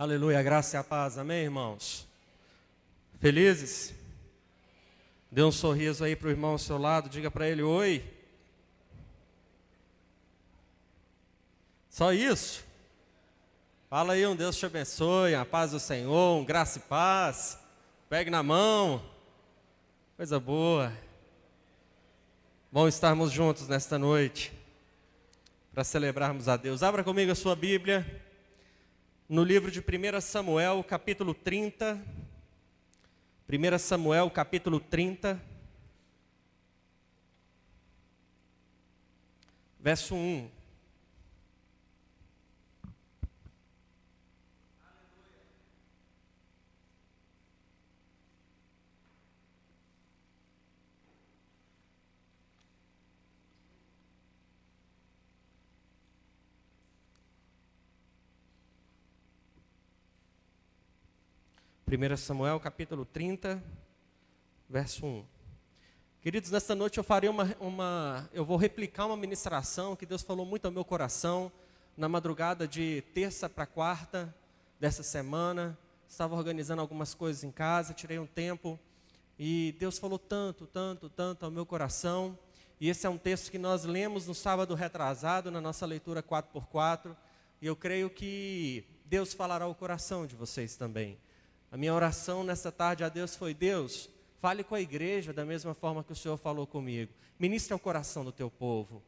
Aleluia, a graça e a paz, amém, irmãos? Felizes? Dê um sorriso aí para o irmão ao seu lado, diga para ele, oi. Só isso? Fala aí, um Deus te abençoe, a paz do Senhor, um graça e paz. Pegue na mão, coisa boa. Bom estarmos juntos nesta noite, para celebrarmos a Deus. Abra comigo a sua Bíblia, no livro de 1 Samuel, capítulo 30. 1 Samuel, capítulo 30, verso 1. Primeira Samuel, capítulo 30, verso 1. Queridos, nesta noite eu farei eu vou replicar uma ministração que Deus falou muito ao meu coração na madrugada de terça para quarta dessa semana. Estava organizando algumas coisas em casa, tirei um tempo e Deus falou tanto ao meu coração. E esse é um texto que nós lemos no sábado retrasado, na nossa leitura 4x4. E eu creio que Deus falará ao coração de vocês também. A minha oração nesta tarde a Deus foi: Deus, fale com a igreja da mesma forma que o Senhor falou comigo. Ministre ao coração do teu povo.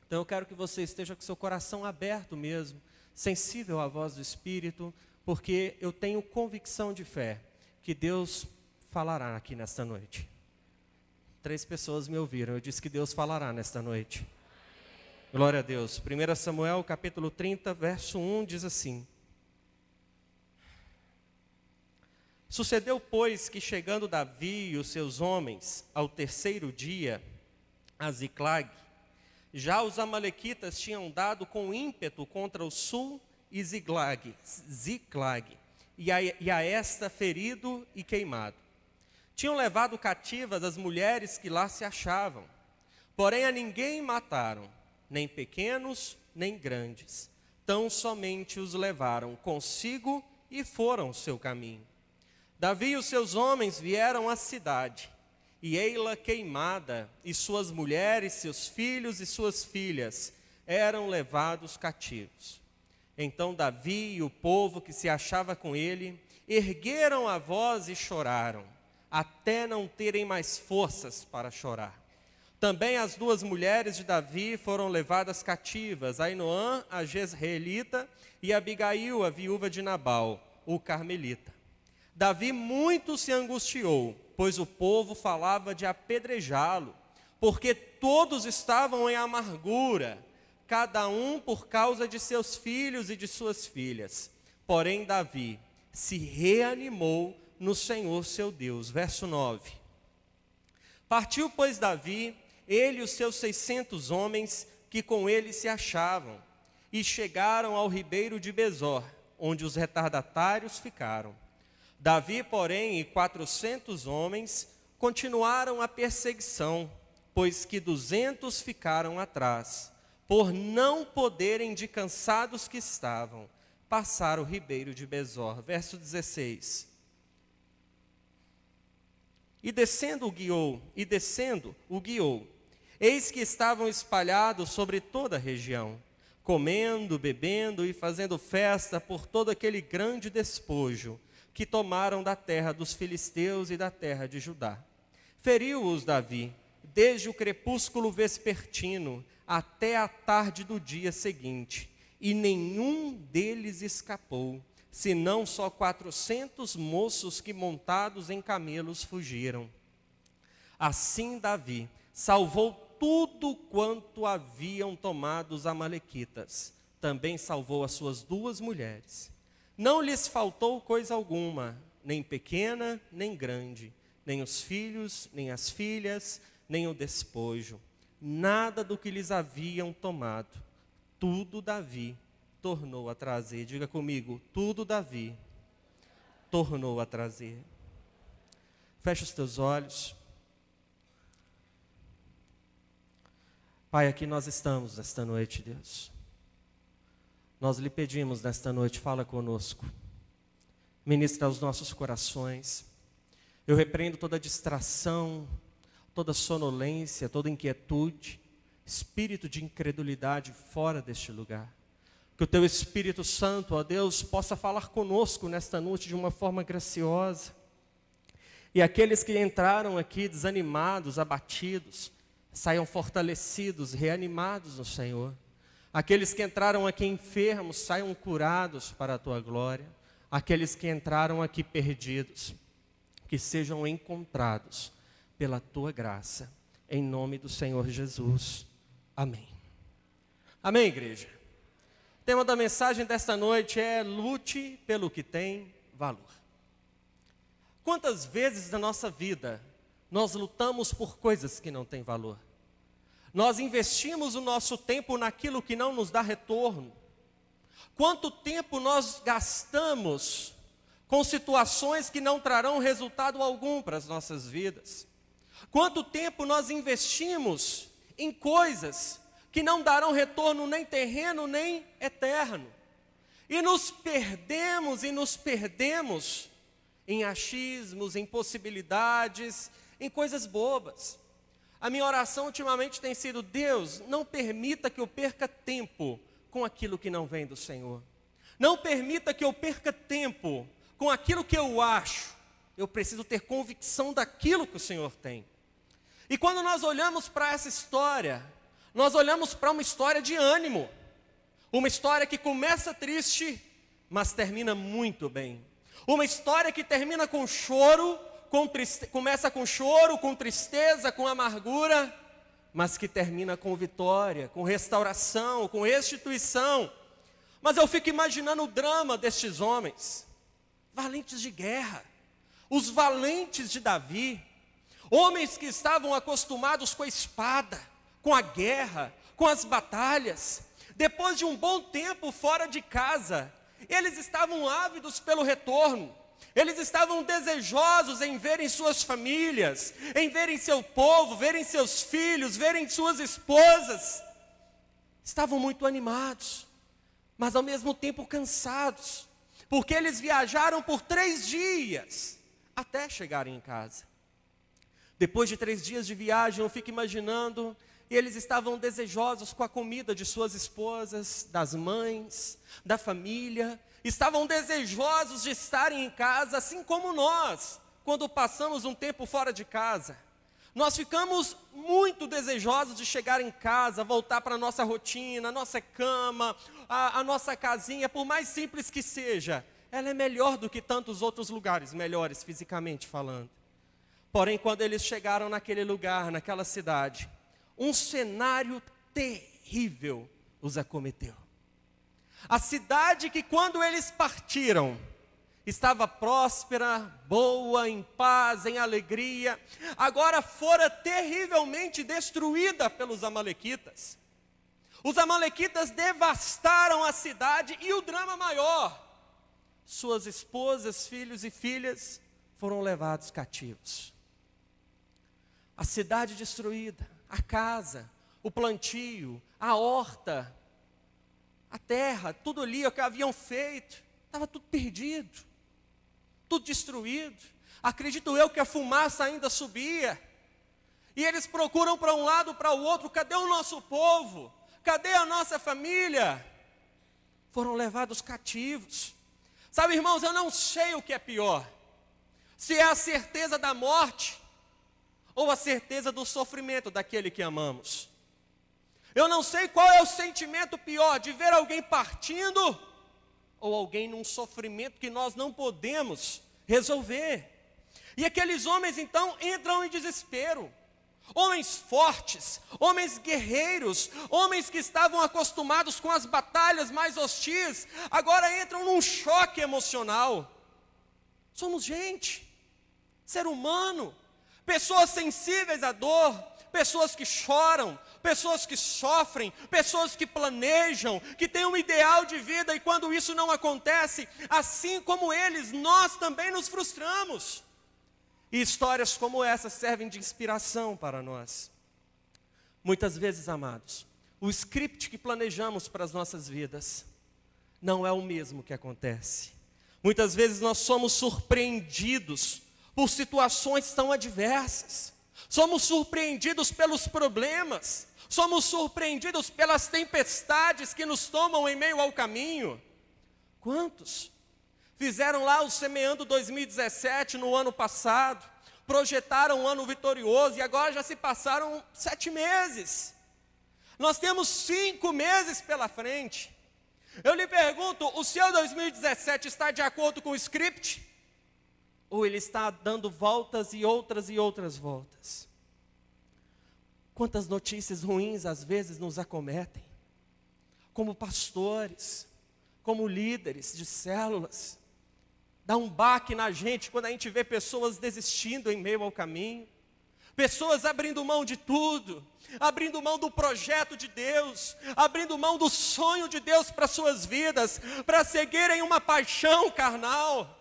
Então eu quero que você esteja com seu coração aberto mesmo, sensível à voz do Espírito, porque eu tenho convicção de fé que Deus falará aqui nesta noite. 3 pessoas me ouviram, eu disse que Deus falará nesta noite. Glória a Deus. 1 Samuel capítulo 30, verso 1 diz assim: Sucedeu, pois, que chegando Davi e os seus homens ao terceiro dia a Ziclag, já os amalequitas tinham dado com ímpeto contra o sul e Ziclag, e a esta ferido e queimado. Tinham levado cativas as mulheres que lá se achavam, porém a ninguém mataram, nem pequenos, nem grandes. Tão somente os levaram consigo e foram o seu caminho. Davi e os seus homens vieram à cidade, e ei-la queimada, e suas mulheres, seus filhos e suas filhas eram levados cativos. Então Davi e o povo que se achava com ele ergueram a voz e choraram, até não terem mais forças para chorar. Também as 2 mulheres de Davi foram levadas cativas, Ainoã, a jezreelita, e Abigail, a viúva de Nabal, o carmelita. Davi muito se angustiou, pois o povo falava de apedrejá-lo, porque todos estavam em amargura, cada um por causa de seus filhos e de suas filhas. Porém Davi se reanimou no Senhor seu Deus. Verso 9. Partiu, pois, Davi, ele e os seus 600 homens que com ele se achavam, e chegaram ao ribeiro de Besor, onde os retardatários ficaram. Davi, porém, e 400 homens continuaram a perseguição, pois que 200 ficaram atrás, por não poderem, de cansados que estavam, passar o ribeiro de Besor. Verso 16. E descendo o guiou, eis que estavam espalhados sobre toda a região, comendo, bebendo e fazendo festa por todo aquele grande despojo que tomaram da terra dos filisteus e da terra de Judá. Feriu-os Davi, desde o crepúsculo vespertino até a tarde do dia seguinte, e nenhum deles escapou, senão só 400 moços que montados em camelos fugiram. Assim Davi salvou tudo quanto haviam tomado os amalequitas, também salvou as suas 2 mulheres. Não lhes faltou coisa alguma, nem pequena, nem grande, nem os filhos, nem as filhas, nem o despojo. Nada do que lhes haviam tomado. Tudo Davi tornou a trazer. Diga comigo, tudo Davi tornou a trazer. Fecha os teus olhos. Pai, aqui nós estamos nesta noite, Deus. Nós lhe pedimos nesta noite, fala conosco. Ministra aos nossos corações. Eu repreendo toda distração, toda sonolência, toda inquietude, espírito de incredulidade fora deste lugar. Que o Teu Espírito Santo, ó Deus, possa falar conosco nesta noite de uma forma graciosa. E aqueles que entraram aqui desanimados, abatidos, saiam fortalecidos, reanimados no Senhor. Aqueles que entraram aqui enfermos, saiam curados para a Tua glória. Aqueles que entraram aqui perdidos, que sejam encontrados pela Tua graça, em nome do Senhor Jesus. Amém. Amém, igreja? O tema da mensagem desta noite é: lute pelo que tem valor. Quantas vezes na nossa vida nós lutamos por coisas que não têm valor? Nós investimos o nosso tempo naquilo que não nos dá retorno. Quanto tempo nós gastamos com situações que não trarão resultado algum para as nossas vidas? Quanto tempo nós investimos em coisas que não darão retorno nem terreno, nem eterno? E nos perdemos em achismos, em possibilidades, em coisas bobas. A minha oração ultimamente tem sido: Deus, não permita que eu perca tempo com aquilo que não vem do Senhor. Não permita que eu perca tempo com aquilo que eu acho. Eu preciso ter convicção daquilo que o Senhor tem. E quando nós olhamos para essa história, nós olhamos para uma história de ânimo. Uma história que começa triste, mas termina muito bem. Uma história que termina com choro, começa com choro, com tristeza, com amargura, mas que termina com vitória, com restauração, com restituição. Mas eu fico imaginando o drama destes homens, valentes de guerra, os valentes de Davi, homens que estavam acostumados com a espada, com a guerra, com as batalhas. Depois de um bom tempo fora de casa, eles estavam ávidos pelo retorno. Eles estavam desejosos em verem suas famílias, em verem seu povo, verem seus filhos, verem suas esposas. Estavam muito animados, mas ao mesmo tempo cansados, porque eles viajaram por 3 dias até chegarem em casa. Depois de 3 dias de viagem, eu fico imaginando, e eles estavam desejosos com a comida de suas esposas, das mães, da família. Estavam desejosos de estarem em casa, assim como nós, quando passamos um tempo fora de casa. Nós ficamos muito desejosos de chegar em casa, voltar para a nossa rotina, a nossa cama, a nossa casinha, por mais simples que seja. Ela é melhor do que tantos outros lugares, melhores fisicamente falando. Porém, quando eles chegaram naquele lugar, naquela cidade, um cenário terrível os acometeu. A cidade que, quando eles partiram, estava próspera, boa, em paz, em alegria, agora fora terrivelmente destruída pelos amalequitas. Os amalequitas devastaram a cidade, e o drama maior: suas esposas, filhos e filhas foram levados cativos. A cidade destruída, a casa, o plantio, a horta, a terra, tudo ali o que haviam feito, estava tudo perdido, tudo destruído. Acredito eu que a fumaça ainda subia, e eles procuram para um lado, para o outro: cadê o nosso povo? Cadê a nossa família? Foram levados cativos. Sabe, irmãos, eu não sei o que é pior, se é a certeza da morte, ou a certeza do sofrimento daquele que amamos. Eu não sei qual é o sentimento pior, de ver alguém partindo, ou alguém num sofrimento que nós não podemos resolver. E aqueles homens então entram em desespero. Homens fortes, homens guerreiros, homens que estavam acostumados com as batalhas mais hostis, agora entram num choque emocional. Somos gente, ser humano, pessoas sensíveis à dor, pessoas que choram, pessoas que sofrem, pessoas que planejam, que têm um ideal de vida, e quando isso não acontece, assim como eles, nós também nos frustramos. E histórias como essa servem de inspiração para nós. Muitas vezes, amados, o script que planejamos para as nossas vidas não é o mesmo que acontece. Muitas vezes nós somos surpreendidos por situações tão adversas. Somos surpreendidos pelos problemas. Somos surpreendidos pelas tempestades que nos tomam em meio ao caminho. Quantos fizeram lá o Semeando 2017 no ano passado, projetaram um ano vitorioso e agora já se passaram 7 meses. Nós temos 5 meses pela frente. Eu lhe pergunto, o seu 2017 está de acordo com o script? Ou ele está dando voltas e outras voltas? Quantas notícias ruins às vezes nos acometem, como pastores, como líderes de células. Dá um baque na gente quando a gente vê pessoas desistindo em meio ao caminho, pessoas abrindo mão de tudo, abrindo mão do projeto de Deus, abrindo mão do sonho de Deus para suas vidas, para seguirem uma paixão carnal,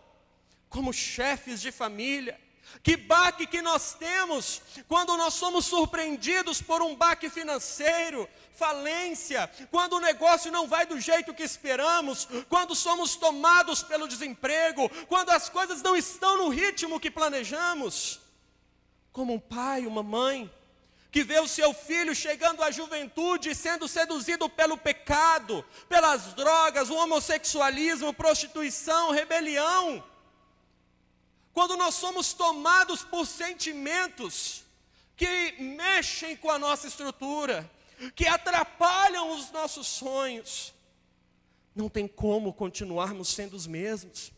como chefes de família. Que baque que nós temos quando nós somos surpreendidos por um baque financeiro, falência, quando o negócio não vai do jeito que esperamos, quando somos tomados pelo desemprego, quando as coisas não estão no ritmo que planejamos. Como um pai, uma mãe, que vê o seu filho chegando à juventude, sendo seduzido pelo pecado, pelas drogas, o homossexualismo, prostituição, rebelião. Quando nós somos tomados por sentimentos que mexem com a nossa estrutura, que atrapalham os nossos sonhos, não tem como continuarmos sendo os mesmos.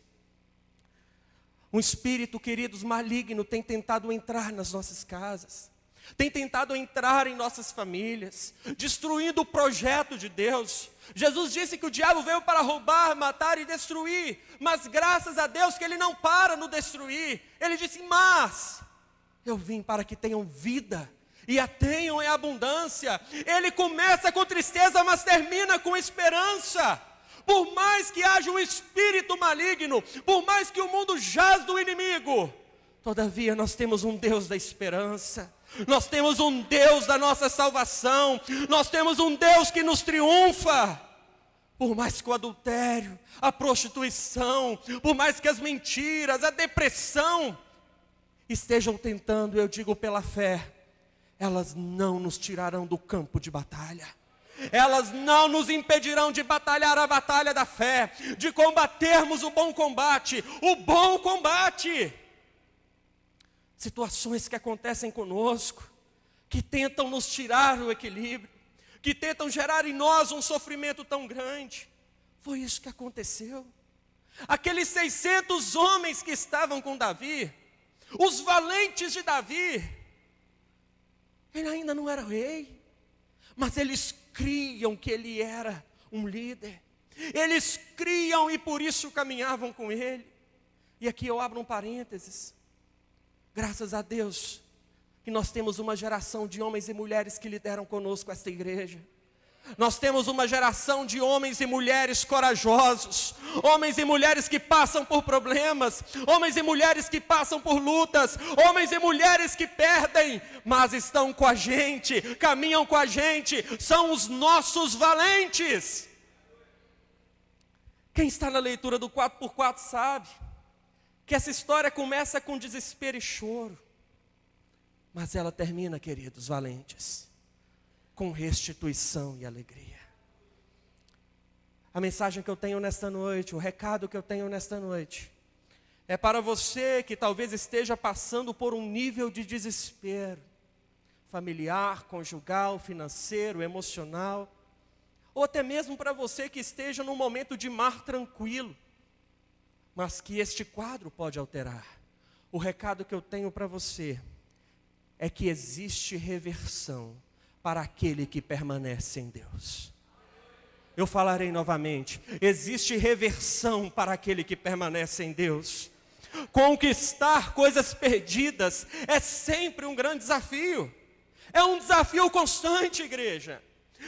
Um espírito, queridos, maligno tem tentado entrar nas nossas casas, tem tentado entrar em nossas famílias, destruindo o projeto de Deus. Jesus disse que o diabo veio para roubar, matar e destruir, mas graças a Deus que ele não para no destruir. Ele disse, mas eu vim para que tenham vida e a tenham em abundância. Ele começa com tristeza, mas termina com esperança. Por mais que haja um espírito maligno, por mais que o mundo jaz do inimigo, todavia nós temos um Deus da esperança. Nós temos um Deus da nossa salvação. Nós temos um Deus que nos triunfa. Por mais que o adultério, a prostituição, por mais que as mentiras, a depressão estejam tentando, eu digo pela fé, elas não nos tirarão do campo de batalha. Elas não nos impedirão de batalhar a batalha da fé, de combatermos o bom combate, o bom combate. Situações que acontecem conosco, que tentam nos tirar o equilíbrio, que tentam gerar em nós um sofrimento tão grande. Foi isso que aconteceu. Aqueles 600 homens que estavam com Davi, os valentes de Davi, ele ainda não era rei, mas eles criam que ele era um líder. Eles criam e por isso caminhavam com ele. E aqui eu abro um parênteses. Graças a Deus que nós temos uma geração de homens e mulheres que lideram conosco esta igreja. Nós temos uma geração de homens e mulheres corajosos, homens e mulheres que passam por problemas, homens e mulheres que passam por lutas, homens e mulheres que perdem, mas estão com a gente, caminham com a gente, são os nossos valentes. Quem está na leitura do 4x4 sabe que essa história começa com desespero e choro, mas ela termina, queridos valentes, com restituição e alegria. A mensagem que eu tenho nesta noite, o recado que eu tenho nesta noite, é para você que talvez esteja passando por um nível de desespero, familiar, conjugal, financeiro, emocional, ou até mesmo para você que esteja num momento de mar tranquilo, mas que este quadro pode alterar. O recado que eu tenho para você é que existe reversão para aquele que permanece em Deus. Eu falarei novamente, existe reversão para aquele que permanece em Deus. Conquistar coisas perdidas é sempre um grande desafio. É um desafio constante, igreja.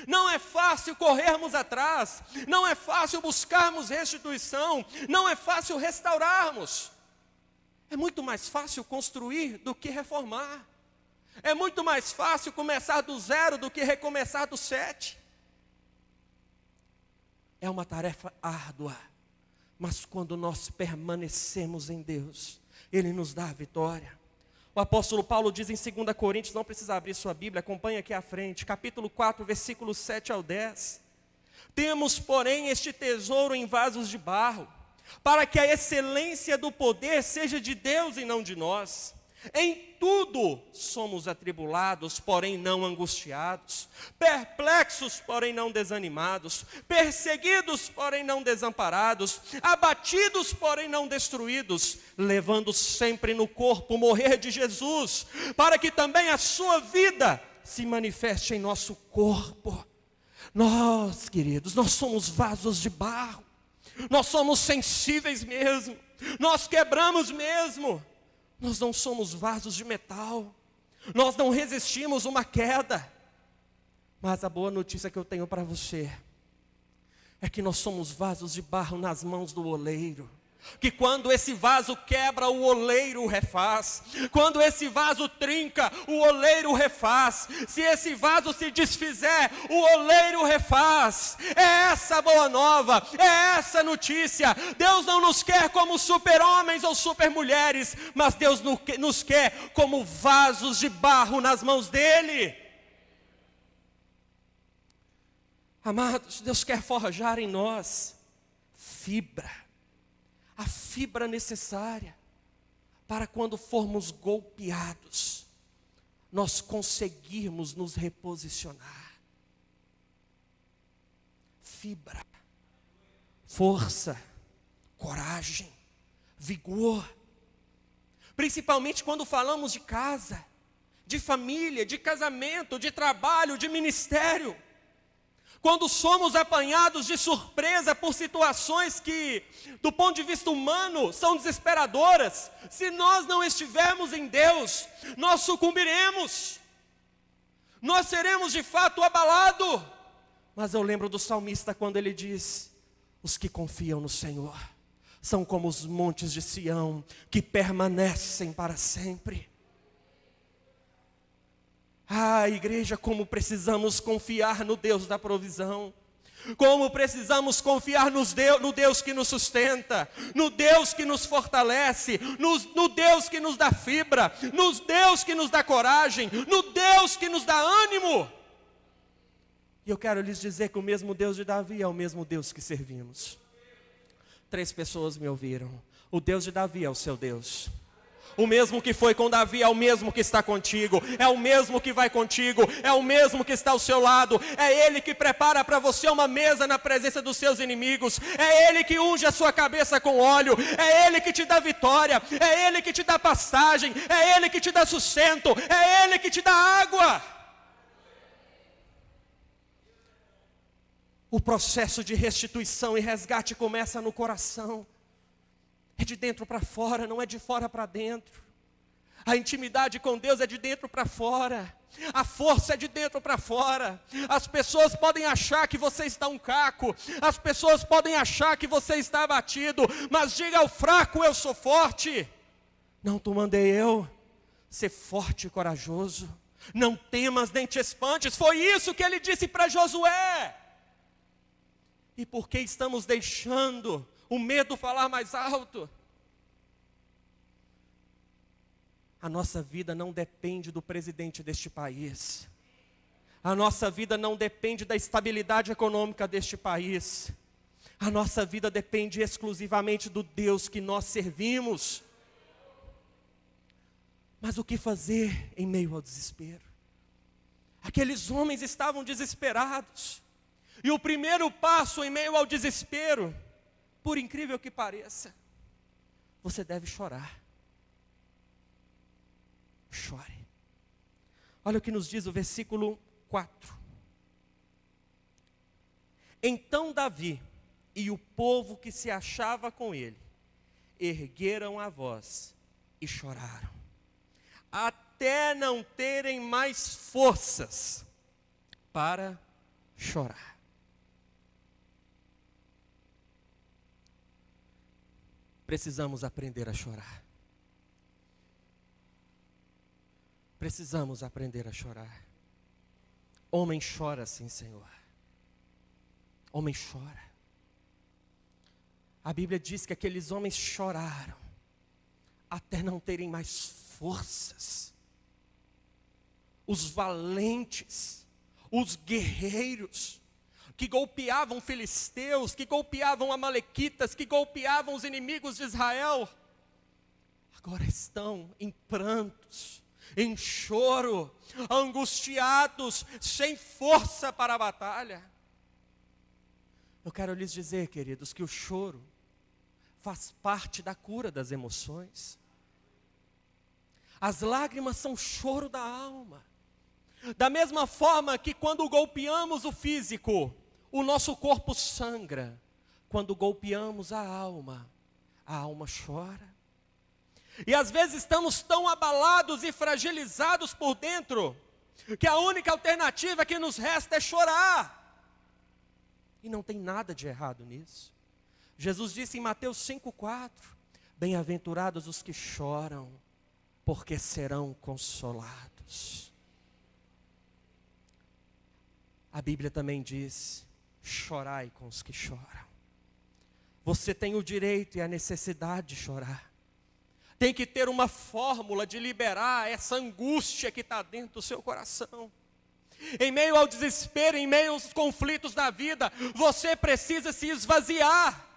Não é fácil corrermos atrás, não é fácil buscarmos restituição, não é fácil restaurarmos. É muito mais fácil construir do que reformar. É muito mais fácil começar do zero do que recomeçar do 7. É uma tarefa árdua, Mas quando nós permanecemos em Deus, Ele nos dá a vitória. O apóstolo Paulo diz em 2 Coríntios, não precisa abrir sua Bíblia, acompanha aqui à frente, capítulo 4, versículos 7 ao 10. Temos, porém, este tesouro em vasos de barro, para que a excelência do poder seja de Deus e não de nós. Em tudo somos atribulados, porém não angustiados, perplexos, porém não desanimados, perseguidos, porém não desamparados, abatidos, porém não destruídos, levando sempre no corpo o morrer de Jesus, para que também a sua vida se manifeste em nosso corpo. Nós, queridos, nós somos vasos de barro, nós somos sensíveis mesmo, nós quebramos mesmo. Nós não somos vasos de metal, nós não resistimos uma queda. Mas a boa notícia que eu tenho para você é que nós somos vasos de barro nas mãos do oleiro. Que quando esse vaso quebra, o oleiro refaz. Quando esse vaso trinca, o oleiro refaz. Se esse vaso se desfizer, o oleiro refaz. É essa a boa nova, é essa a notícia. Deus não nos quer como super-homens ou super-mulheres, mas Deus nos quer como vasos de barro nas mãos dEle. Amados, Deus quer forjar em nós fibra. A fibra necessária para quando formos golpeados, nós conseguirmos nos reposicionar. Fibra, força, coragem, vigor. Principalmente quando falamos de casa, de família, de casamento, de trabalho, de ministério. Quando somos apanhados de surpresa por situações que, do ponto de vista humano, são desesperadoras, se nós não estivermos em Deus, nós sucumbiremos, nós seremos de fato abalados. Mas eu lembro do salmista quando ele diz: os que confiam no Senhor são como os montes de Sião, que permanecem para sempre. Ah, igreja, como precisamos confiar no Deus da provisão. Como precisamos confiar no Deus que nos sustenta, no Deus que nos fortalece, no Deus que nos dá fibra, no Deus que nos dá coragem, no Deus que nos dá ânimo. E eu quero lhes dizer que o mesmo Deus de Davi é o mesmo Deus que servimos. 3 pessoas me ouviram. O Deus de Davi é o seu Deus. O mesmo que foi com Davi é o mesmo que está contigo, é o mesmo que vai contigo, é o mesmo que está ao seu lado. É Ele que prepara para você uma mesa na presença dos seus inimigos, é Ele que unge a sua cabeça com óleo, é Ele que te dá vitória, é Ele que te dá passagem, é Ele que te dá sustento, é Ele que te dá água. O processo de restituição e resgate começa no coração. É de dentro para fora, não é de fora para dentro. A intimidade com Deus é de dentro para fora. A força é de dentro para fora. As pessoas podem achar que você está um caco. As pessoas podem achar que você está abatido. Mas diga ao fraco: eu sou forte. Não te mandei eu ser forte e corajoso. Não temas nem te espantes. Foi isso que ele disse para Josué. E por que estamos deixando o medo falar mais alto? A nossa vida não depende do presidente deste país. A nossa vida não depende da estabilidade econômica deste país. A nossa vida depende exclusivamente do Deus que nós servimos. Mas o que fazer em meio ao desespero? Aqueles homens estavam desesperados. E o primeiro passo em meio ao desespero, por incrível que pareça, você deve chorar. Chore. Olha o que nos diz o versículo 4. Então Davi e o povo que se achava com ele ergueram a voz e choraram, até não terem mais forças para chorar. Precisamos aprender a chorar. Precisamos aprender a chorar. Homem chora sim, Senhor. Homem chora. A Bíblia diz que aqueles homens choraram até não terem mais forças. Os valentes, os guerreiros, que golpeavam filisteus, que golpeavam amalequitas, que golpeavam os inimigos de Israel, agora estão em prantos, em choro, angustiados, sem força para a batalha. Eu quero lhes dizer, queridos, que o choro faz parte da cura das emoções. As lágrimas são choro da alma. Da mesma forma que quando golpeamos o físico, o nosso corpo sangra. Quando golpeamos a alma chora. E às vezes estamos tão abalados e fragilizados por dentro, que a única alternativa que nos resta é chorar. E não tem nada de errado nisso. Jesus disse em Mateus 5,4: bem-aventurados os que choram, porque serão consolados. A Bíblia também diz: chorai com os que choram. Você tem o direito e a necessidade de chorar. Tem que ter uma fórmula de liberar essa angústia que está dentro do seu coração. Em meio ao desespero, em meio aos conflitos da vida, você precisa se esvaziar.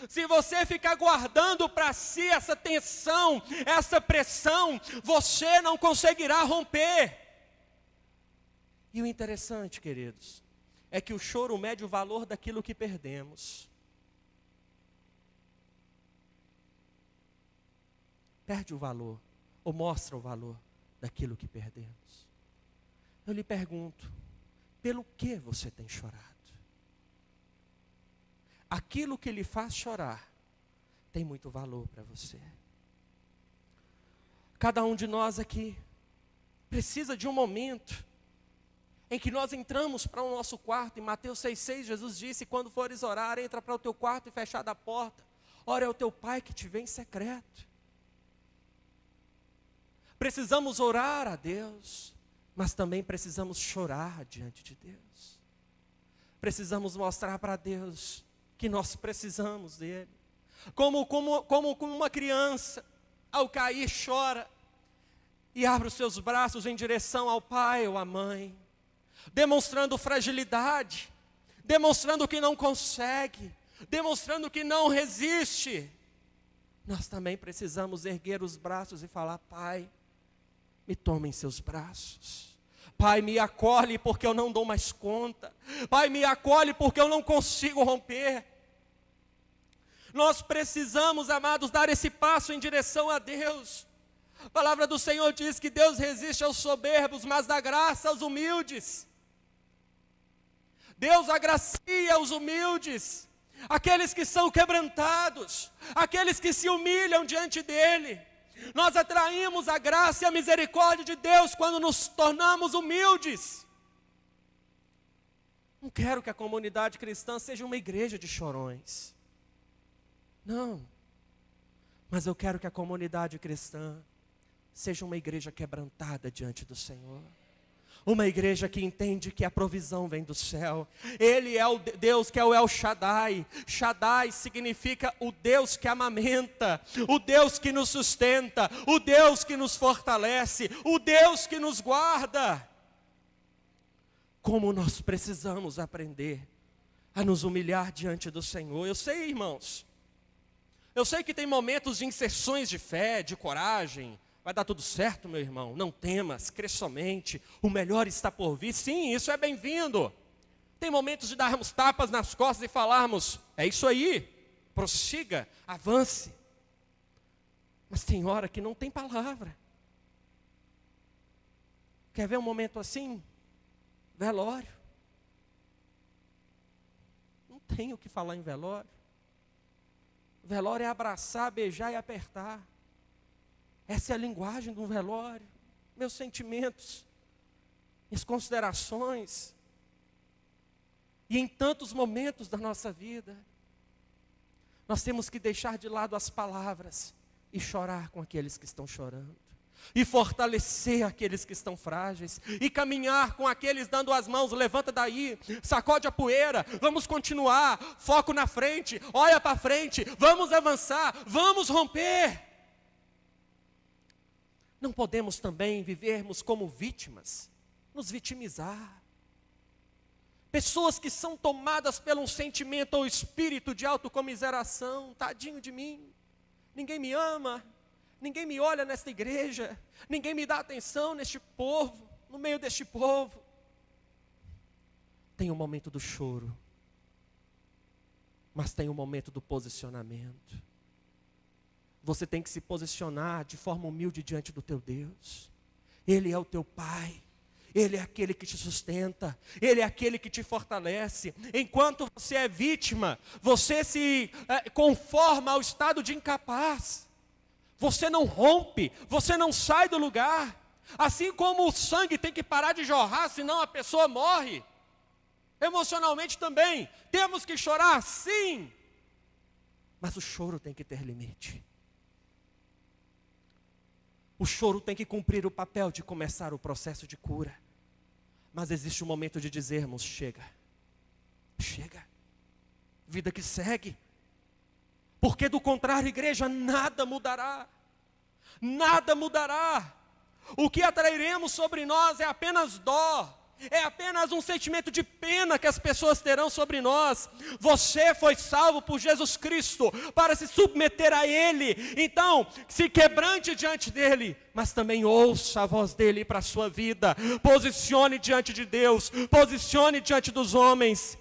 Se você ficar guardando para si essa tensão, essa pressão, você não conseguirá romper. E o interessante, queridos, é que o choro mede o valor daquilo que perdemos. Perde o valor, ou mostra o valor daquilo que perdemos. Eu lhe pergunto, pelo que você tem chorado? Aquilo que lhe faz chorar tem muito valor para você. Cada um de nós aqui precisa de um momento em que nós entramos para o nosso quarto. Em Mateus 6,6, Jesus disse: quando fores orar, entra para o teu quarto e fechada a porta, ora é o teu Pai que te vê em secreto. Precisamos orar a Deus, mas também precisamos chorar diante de Deus. Precisamos mostrar para Deus que nós precisamos dele. Como uma criança, ao cair, chora e abre os seus braços em direção ao pai ou à mãe, demonstrando fragilidade, demonstrando que não consegue, demonstrando que não resiste. Nós também precisamos erguer os braços e falar: Pai, me toma em seus braços. Pai, me acolhe porque eu não dou mais conta. Pai, me acolhe porque eu não consigo romper. Nós precisamos, amados, dar esse passo em direção a Deus. A palavra do Senhor diz que Deus resiste aos soberbos, mas dá graça aos humildes. Deus agracia os humildes, aqueles que são quebrantados, aqueles que se humilham diante dEle. Nós atraímos a graça e a misericórdia de Deus quando nos tornamos humildes. Não quero que a comunidade cristã seja uma igreja de chorões. Não. Mas eu quero que a comunidade cristã seja uma igreja quebrantada diante do Senhor. Uma igreja que entende que a provisão vem do céu. Ele é o Deus que é o El Shaddai. Shaddai significa o Deus que amamenta, o Deus que nos sustenta, o Deus que nos fortalece, o Deus que nos guarda. Como nós precisamos aprender a nos humilhar diante do Senhor. Eu sei, irmãos, eu sei que tem momentos de inserções de fé, de coragem. Vai dar tudo certo, meu irmão, não temas, crê somente, o melhor está por vir. Sim, isso é bem-vindo. Tem momentos de darmos tapas nas costas e falarmos: é isso aí, prossiga, avance. Mas tem hora que não tem palavra. Quer ver um momento assim? Velório. Não tem o que falar em velório. Velório é abraçar, beijar e apertar. Essa é a linguagem de um velório. Meus sentimentos, minhas considerações. E em tantos momentos da nossa vida, nós temos que deixar de lado as palavras e chorar com aqueles que estão chorando. e fortalecer aqueles que estão frágeis, e caminhar com aqueles dando as mãos, levanta daí, sacode a poeira, vamos continuar, foco na frente, olha para frente, vamos avançar, vamos romper. Não podemos também vivermos como vítimas, nos vitimizar. Pessoas que são tomadas pelo um sentimento ou espírito de autocomiseração, tadinho de mim, ninguém me ama, ninguém me olha nesta igreja, ninguém me dá atenção neste povo, no meio deste povo. Tem um momento do choro, mas tem um momento do posicionamento. Você tem que se posicionar de forma humilde diante do teu Deus. Ele é o teu Pai, Ele é aquele que te sustenta, Ele é aquele que te fortalece. Enquanto você é vítima, você se conforma ao estado de incapaz. Você não rompe, você não sai do lugar. Assim como o sangue tem que parar de jorrar, senão a pessoa morre. Emocionalmente também, temos que chorar, sim. Mas o choro tem que ter limite. O choro tem que cumprir o papel de começar o processo de cura. Mas existe um momento de dizermos, chega. Chega. Vida que segue. Porque do contrário, igreja, nada mudará. Nada mudará. O que atrairemos sobre nós é apenas dó. É apenas um sentimento de pena que as pessoas terão sobre nós. Você foi salvo por Jesus Cristo para se submeter a Ele. Então, se quebrante diante dEle, mas também ouça a voz dEle para a sua vida. Posicione diante de Deus, posicione diante dos homens.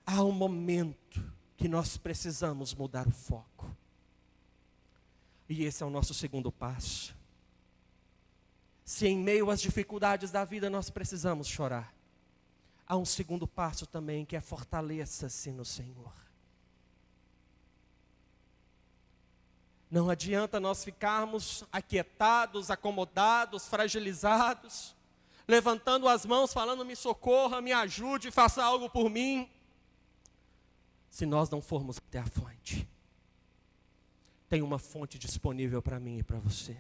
Há um momento que nós precisamos mudar o foco. E esse é o nosso segundo passo. Se em meio às dificuldades da vida nós precisamos chorar, há um segundo passo também, que é fortaleça-se no Senhor. Não adianta nós ficarmos aquietados, acomodados, fragilizados, levantando as mãos, falando, me socorra, me ajude, faça algo por mim, se nós não formos até a fonte. Tem uma fonte disponível para mim e para você.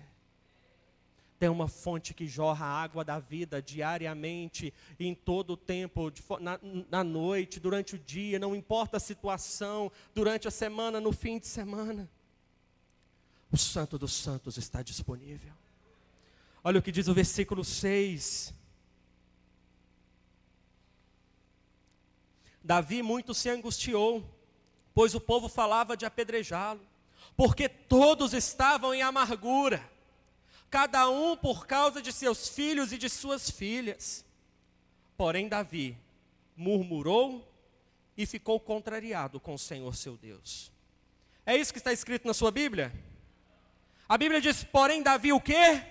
Tem uma fonte que jorra a água da vida diariamente, em todo o tempo, na noite, durante o dia, não importa a situação, durante a semana, no fim de semana. O Santo dos Santos está disponível. Olha o que diz o versículo 6. Davi muito se angustiou, pois o povo falava de apedrejá-lo, porque todos estavam em amargura, cada um por causa de seus filhos e de suas filhas. Porém Davi murmurou e ficou contrariado com o Senhor seu Deus. É isso que está escrito na sua Bíblia? A Bíblia diz, porém Davi o quê?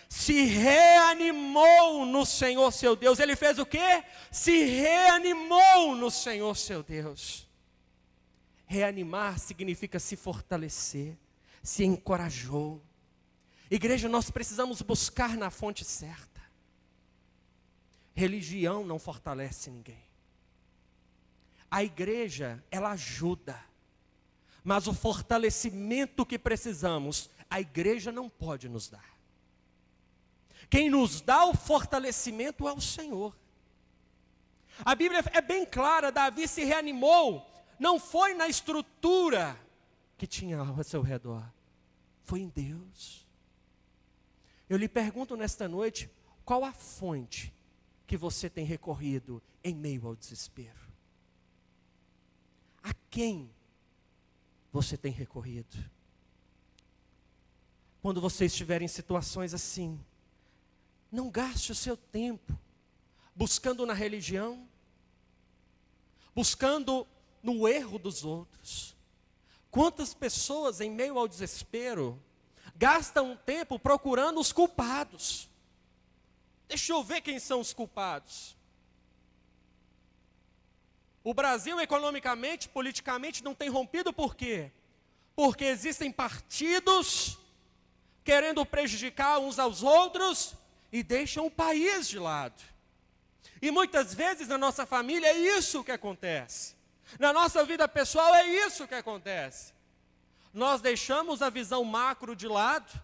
Se reanimou no Senhor seu Deus. Ele fez o quê? Se reanimou no Senhor seu Deus. Reanimar significa se fortalecer, se encorajou. Igreja, nós precisamos buscar na fonte certa. Religião não fortalece ninguém. A igreja, ela ajuda. Mas o fortalecimento que precisamos, a igreja não pode nos dar. Quem nos dá o fortalecimento é o Senhor. A Bíblia é bem clara, Davi se reanimou, não foi na estrutura que tinha ao seu redor, foi em Deus. Eu lhe pergunto nesta noite, qual a fonte que você tem recorrido em meio ao desespero? A quem você tem recorrido? Quando você estiver em situações assim, não gaste o seu tempo buscando na religião, buscando no erro dos outros. Quantas pessoas em meio ao desespero gastam tempo procurando os culpados? Deixa eu ver quem são os culpados. O Brasil economicamente, politicamente não tem rompido por quê? Porque existem partidos querendo prejudicar uns aos outros e deixam o país de lado. E muitas vezes na nossa família é isso que acontece. Na nossa vida pessoal é isso que acontece. Nós deixamos a visão macro de lado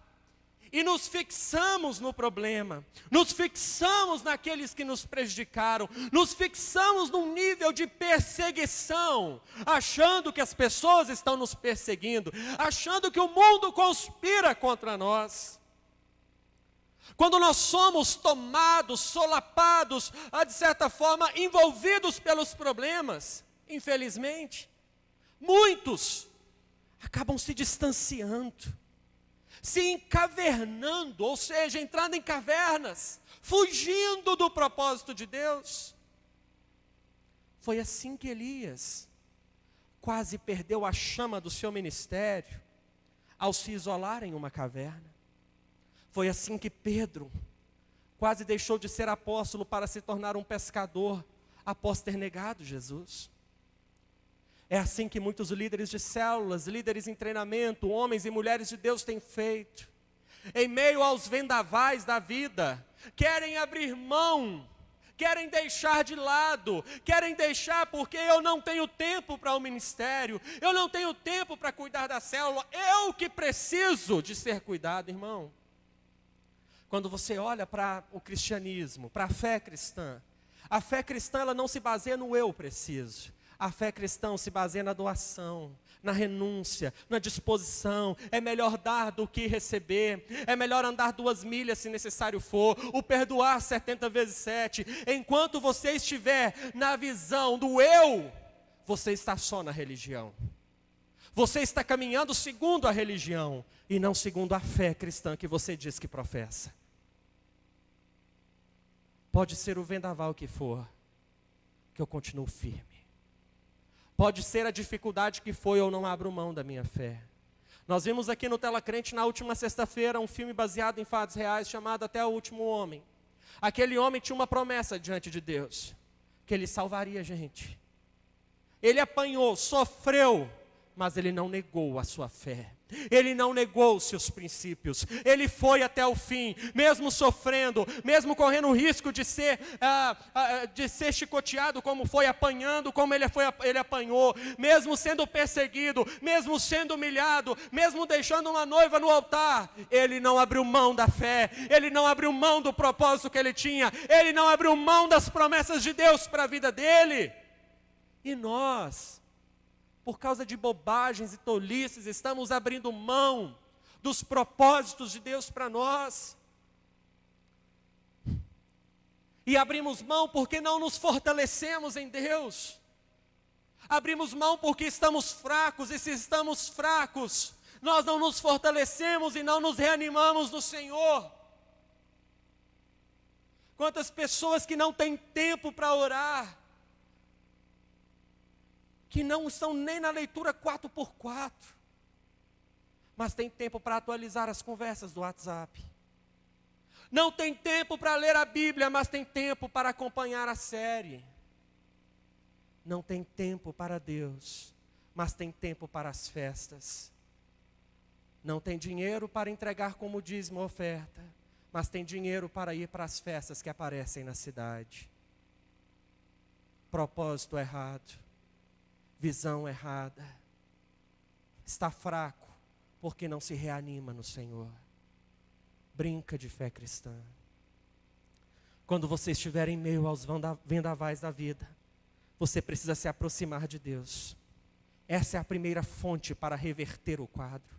e nos fixamos no problema, nos fixamos naqueles que nos prejudicaram, nos fixamos num nível de perseguição, achando que as pessoas estão nos perseguindo, achando que o mundo conspira contra nós. Quando nós somos tomados, solapados, de certa forma envolvidos pelos problemas, infelizmente, muitos acabam se distanciando, se encavernando, ou seja, entrando em cavernas, fugindo do propósito de Deus. Foi assim que Elias quase perdeu a chama do seu ministério ao se isolar em uma caverna. Foi assim que Pedro quase deixou de ser apóstolo para se tornar um pescador após ter negado Jesus. É assim que muitos líderes de células, líderes em treinamento, homens e mulheres de Deus têm feito. Em meio aos vendavais da vida, querem abrir mão, querem deixar de lado, querem deixar porque eu não tenho tempo para o ministério, eu não tenho tempo para cuidar da célula, eu que preciso de ser cuidado, irmão. Quando você olha para o cristianismo, para a fé cristã ela não se baseia no eu preciso. A fé cristã se baseia na doação, na renúncia, na disposição. É melhor dar do que receber. É melhor andar 2 milhas se necessário for. O perdoar 70 vezes 7. Enquanto você estiver na visão do eu, você está só na religião. Você está caminhando segundo a religião e não segundo a fé cristã que você diz que professa. Pode ser o vendaval que for, que eu continuo firme. Pode ser a dificuldade que foi, eu não abro mão da minha fé. Nós vimos aqui no Tela Crente, na última sexta-feira, um filme baseado em fatos reais, chamado Até o Último Homem. Aquele homem tinha uma promessa diante de Deus, que ele salvaria a gente. Ele apanhou, sofreu, mas ele não negou a sua fé. Ele não negou os seus princípios. Ele foi até o fim, mesmo sofrendo, mesmo correndo o risco de ser chicoteado, como foi, apanhando, como ele apanhou, mesmo sendo perseguido, mesmo sendo humilhado, mesmo deixando uma noiva no altar. Ele não abriu mão da fé, ele não abriu mão do propósito que ele tinha, ele não abriu mão das promessas de Deus para a vida dele. E nós, por causa de bobagens e tolices, estamos abrindo mão dos propósitos de Deus para nós. E abrimos mão porque não nos fortalecemos em Deus. Abrimos mão porque estamos fracos, e se estamos fracos, nós não nos fortalecemos e não nos reanimamos no Senhor. Quantas pessoas que não têm tempo para orar, que não estão nem na leitura 4x4, mas tem tempo para atualizar as conversas do WhatsApp. Não tem tempo para ler a Bíblia, mas tem tempo para acompanhar a série. Não tem tempo para Deus, mas tem tempo para as festas. Não tem dinheiro para entregar como dízimo ou oferta, mas tem dinheiro para ir para as festas que aparecem na cidade. Propósito errado. Visão errada. Está fraco porque não se reanima no Senhor. Brinca de fé cristã. Quando você estiver em meio aos vendavais da vida, você precisa se aproximar de Deus. Essa é a primeira fonte para reverter o quadro.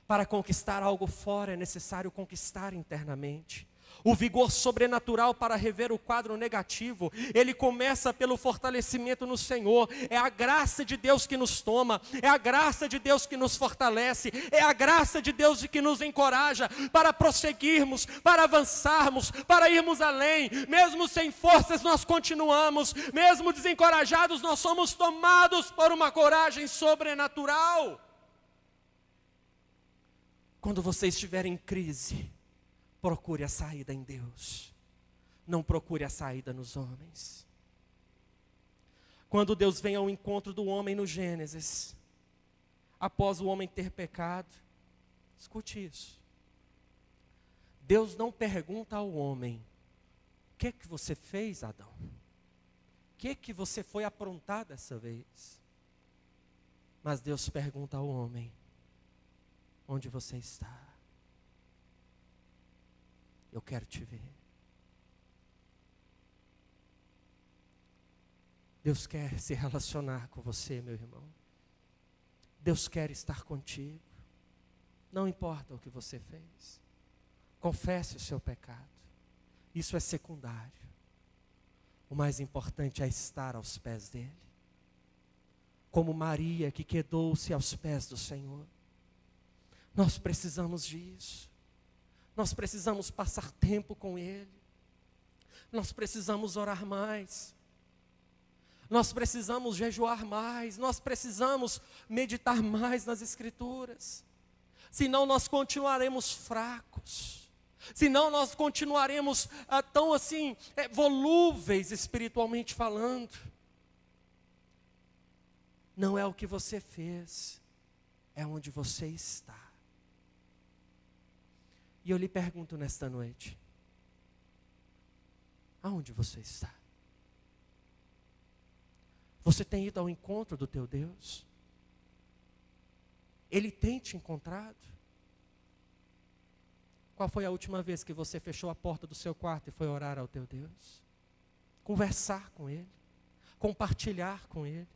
Para conquistar algo fora é necessário conquistar internamente. O vigor sobrenatural para rever o quadro negativo, ele começa pelo fortalecimento no Senhor. É a graça de Deus que nos toma, é a graça de Deus que nos fortalece, é a graça de Deus que nos encoraja para prosseguirmos, para avançarmos, para irmos além. Mesmo sem forças nós continuamos, mesmo desencorajados nós somos tomados por uma coragem sobrenatural. Quando você estiver em crise, procure a saída em Deus. Não procure a saída nos homens. Quando Deus vem ao encontro do homem no Gênesis, após o homem ter pecado, escute isso. Deus não pergunta ao homem: o que você fez, Adão? O que você foi aprontar dessa vez? Mas Deus pergunta ao homem: onde você está? Eu quero te ver. Deus quer se relacionar com você, meu irmão. Deus quer estar contigo. Não importa o que você fez. Confesse o seu pecado. Isso é secundário. O mais importante é estar aos pés dele. Como Maria que quedou-se aos pés do Senhor. Nós precisamos disso. Nós precisamos passar tempo com ele. Nós precisamos orar mais. Nós precisamos jejuar mais. Nós precisamos meditar mais nas Escrituras. Senão nós continuaremos fracos. Senão nós continuaremos tão assim, volúveis espiritualmente falando. Não é o que você fez, é onde você está. E eu lhe pergunto nesta noite, aonde você está? Você tem ido ao encontro do teu Deus? Ele tem te encontrado? Qual foi a última vez que você fechou a porta do seu quarto e foi orar ao teu Deus? Conversar com Ele, compartilhar com Ele.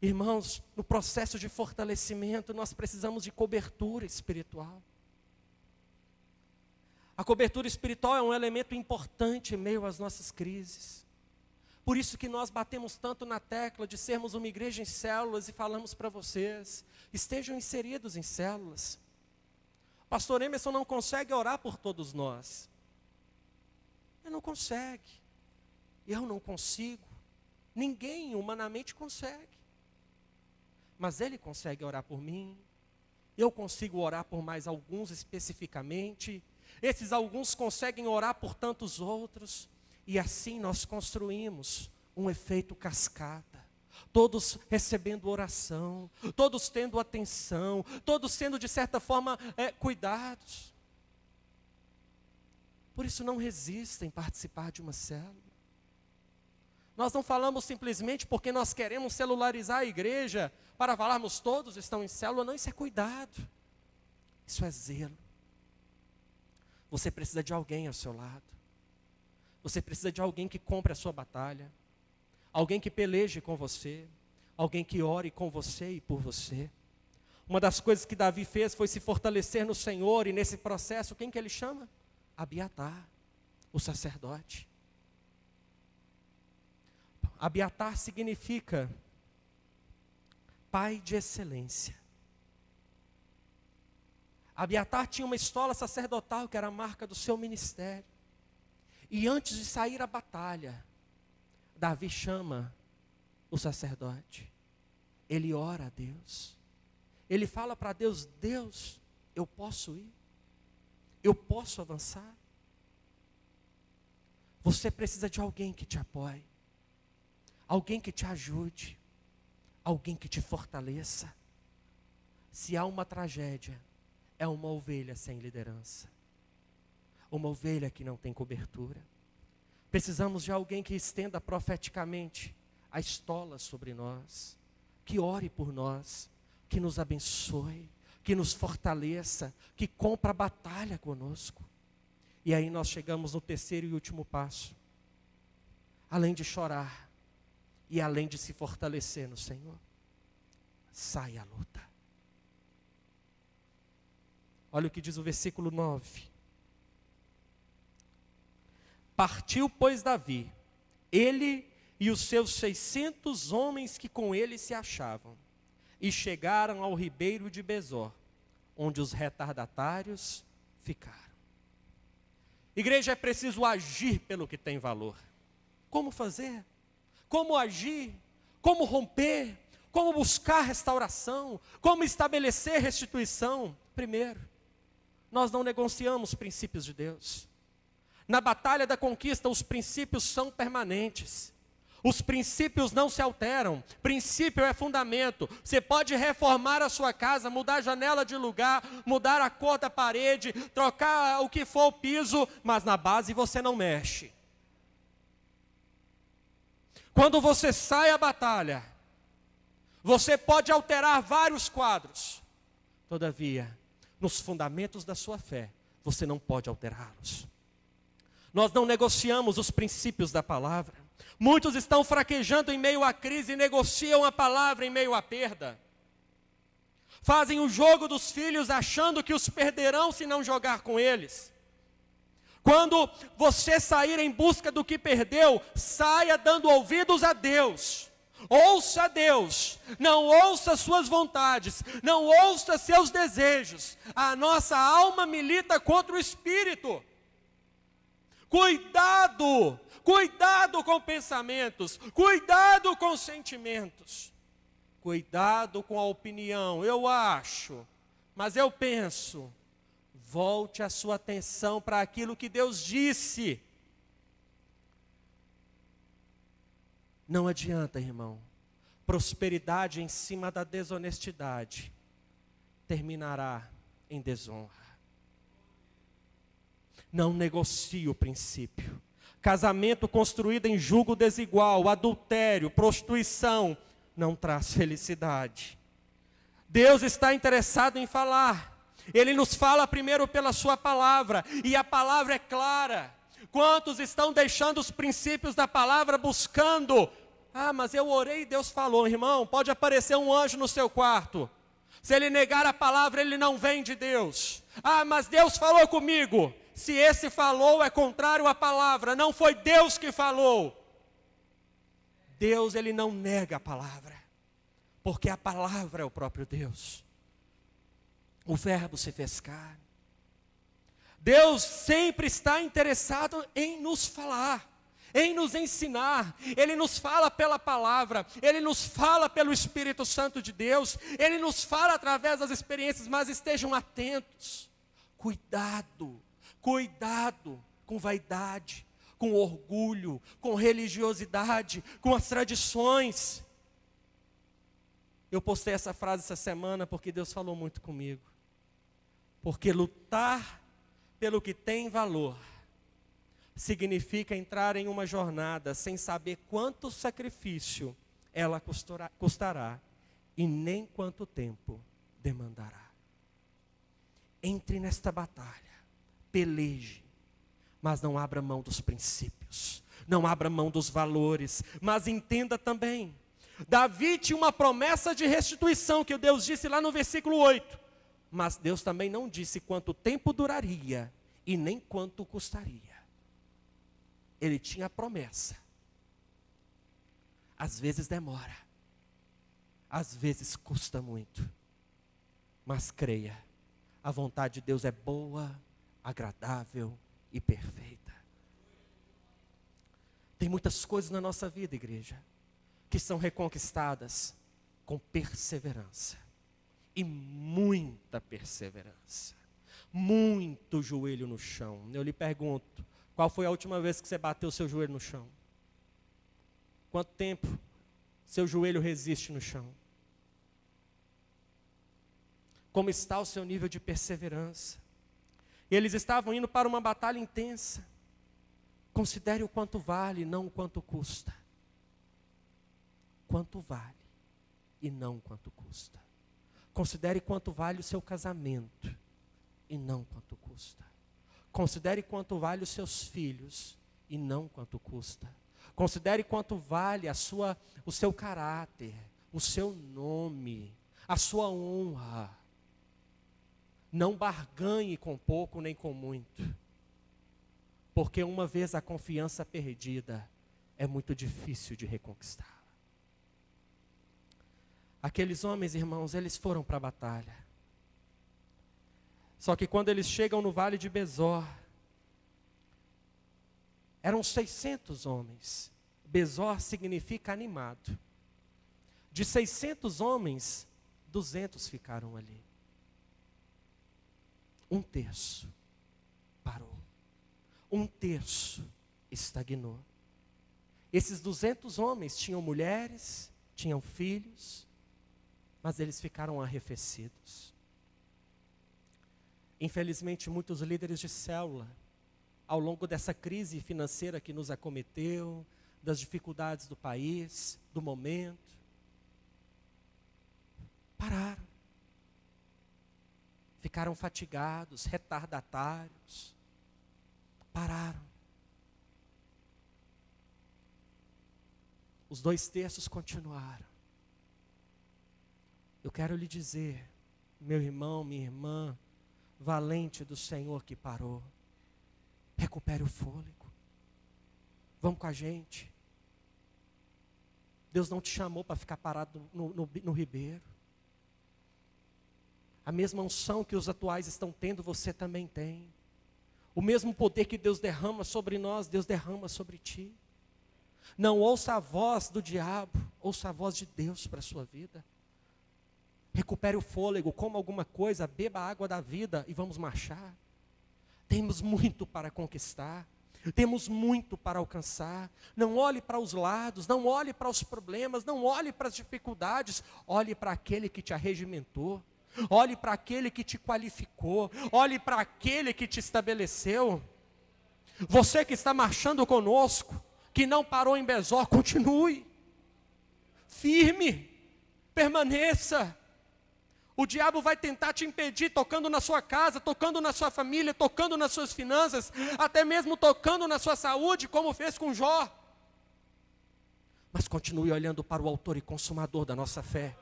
Irmãos, no processo de fortalecimento, nós precisamos de cobertura espiritual. A cobertura espiritual é um elemento importante em meio às nossas crises. Por isso que nós batemos tanto na tecla de sermos uma igreja em células e falamos para vocês, estejam inseridos em células. Pastor Emerson não consegue orar por todos nós. Ele não consegue. Eu não consigo. Ninguém humanamente consegue. Mas ele consegue orar por mim. Eu consigo orar por mais alguns especificamente. Esses alguns conseguem orar por tantos outros. E assim nós construímos um efeito cascata. Todos recebendo oração, todos tendo atenção, todos sendo de certa forma cuidados. Por isso não resistem em participar de uma célula. Nós não falamos simplesmente porque nós queremos celularizar a igreja, para falarmos todos estão em célula, não, isso é cuidado. Isso é zelo. Você precisa de alguém ao seu lado. Você precisa de alguém que compre a sua batalha. Alguém que peleje com você, alguém que ore com você e por você. Uma das coisas que Davi fez foi se fortalecer no Senhor, e nesse processo, quem que ele chama? Abiatar, o sacerdote. Abiatar significa pai de excelência. Abiatar tinha uma estola sacerdotal que era a marca do seu ministério. E antes de sair à batalha, Davi chama o sacerdote, ele ora a Deus, ele fala para Deus, Deus, eu posso ir? Eu posso avançar? Você precisa de alguém que te apoie, alguém que te ajude, alguém que te fortaleça. Se há uma tragédia, é uma ovelha sem liderança, uma ovelha que não tem cobertura. Precisamos de alguém que estenda profeticamente a estola sobre nós, que ore por nós, que nos abençoe, que nos fortaleça, que compra a batalha conosco. E aí nós chegamos no terceiro e último passo. Além de chorar e além de se fortalecer no Senhor, sai à luta. Olha o que diz o versículo 9. Partiu, pois, Davi, ele e os seus 600 homens que com ele se achavam, e chegaram ao ribeiro de Besor, onde os retardatários ficaram. Igreja, é preciso agir pelo que tem valor. Como fazer? Como agir? Como romper? Como buscar restauração? Como estabelecer restituição? Primeiro, nós não negociamos princípios de Deus. Na batalha da conquista, os princípios são permanentes. Os princípios não se alteram. Princípio é fundamento. Você pode reformar a sua casa, mudar a janela de lugar, mudar a cor da parede, trocar o que for o piso, mas na base você não mexe. Quando você sai à batalha, você pode alterar vários quadros. Todavia, nos fundamentos da sua fé, você não pode alterá-los. Nós não negociamos os princípios da palavra. Muitos estão fraquejando em meio à crise e negociam a palavra em meio à perda. Fazem o jogo dos filhos achando que os perderão se não jogar com eles. Quando você sair em busca do que perdeu, saia dando ouvidos a Deus. Ouça a Deus, não ouça suas vontades, não ouça seus desejos. A nossa alma milita contra o espírito. Cuidado, cuidado com pensamentos, cuidado com sentimentos, cuidado com a opinião. Eu acho, mas eu penso. Volte a sua atenção para aquilo que Deus disse. Não adianta, irmão. Prosperidade em cima da desonestidade terminará em desonra. Não negocie o princípio. Casamento construído em julgo desigual, adultério, prostituição, não traz felicidade. Deus está interessado em falar. Ele nos fala primeiro pela sua palavra, e a palavra é clara. Quantos estão deixando os princípios da palavra buscando? Ah, mas eu orei e Deus falou. Irmão, pode aparecer um anjo no seu quarto. Se ele negar a palavra, ele não vem de Deus. Ah, mas Deus falou comigo. Se esse falou, é contrário à palavra. Não foi Deus que falou. Deus, ele não nega a palavra, porque a palavra é o próprio Deus. O verbo se fez carne. Deus sempre está interessado em nos falar, em nos ensinar. Ele nos fala pela palavra, Ele nos fala pelo Espírito Santo de Deus, Ele nos fala através das experiências, mas estejam atentos. Cuidado, cuidado com vaidade, com orgulho, com religiosidade, com as tradições. Eu postei essa frase essa semana porque Deus falou muito comigo. Porque lutar pelo que tem valor significa entrar em uma jornada sem saber quanto sacrifício ela custará e nem quanto tempo demandará. Entre nesta batalha, peleje, mas não abra mão dos princípios, não abra mão dos valores, mas entenda também, Davi tinha uma promessa de restituição que Deus disse lá no versículo 8. Mas Deus também não disse quanto tempo duraria e nem quanto custaria. Ele tinha a promessa. Às vezes demora, às vezes custa muito, mas creia, a vontade de Deus é boa, agradável e perfeita. Tem muitas coisas na nossa vida, igreja, que são reconquistadas com perseverança. E muita perseverança, muito joelho no chão. Eu lhe pergunto, qual foi a última vez que você bateu seu joelho no chão? Quanto tempo seu joelho resiste no chão? Como está o seu nível de perseverança? Eles estavam indo para uma batalha intensa. Considere o quanto vale, não o quanto custa. Quanto vale e não quanto custa. Considere quanto vale o seu casamento e não quanto custa. Considere quanto vale os seus filhos e não quanto custa. Considere quanto vale o seu caráter, o seu nome, a sua honra. Não barganhe com pouco nem com muito. Porque uma vez a confiança perdida, é muito difícil de reconquistar. Aqueles homens, irmãos, eles foram para a batalha. Só que quando eles chegam no vale de Besor, eram 600 homens. Besor significa animado. De 600 homens, 200 ficaram ali. 1/3 parou. 1/3 estagnou. Esses 200 homens tinham mulheres, tinham filhos, mas eles ficaram arrefecidos. Infelizmente, muitos líderes de célula, ao longo dessa crise financeira que nos acometeu, das dificuldades do país, do momento, pararam. ficaram fatigados, retardatários, pararam. Os 2/3 continuaram. Eu quero lhe dizer, meu irmão, minha irmã, valente do Senhor que parou, recupere o fôlego. Vamos com a gente. Deus não te chamou para ficar parado no ribeiro. A mesma unção que os atuais estão tendo, você também tem. O mesmo poder que Deus derrama sobre nós, Deus derrama sobre ti. Não ouça a voz do diabo, ouça a voz de Deus para a sua vida. Recupere o fôlego, coma alguma coisa, beba a água da vida e vamos marchar. Temos muito para conquistar, temos muito para alcançar. Não olhe para os lados, não olhe para os problemas, não olhe para as dificuldades, olhe para aquele que te arregimentou. Olhe para aquele que te qualificou, olhe para aquele que te estabeleceu. Você que está marchando conosco, que não parou em Besor, continue, firme, permaneça. O diabo vai tentar te impedir, tocando na sua casa, tocando na sua família, tocando nas suas finanças, até mesmo tocando na sua saúde, como fez com Jó. Mas continue olhando para o autor e consumador da nossa fé.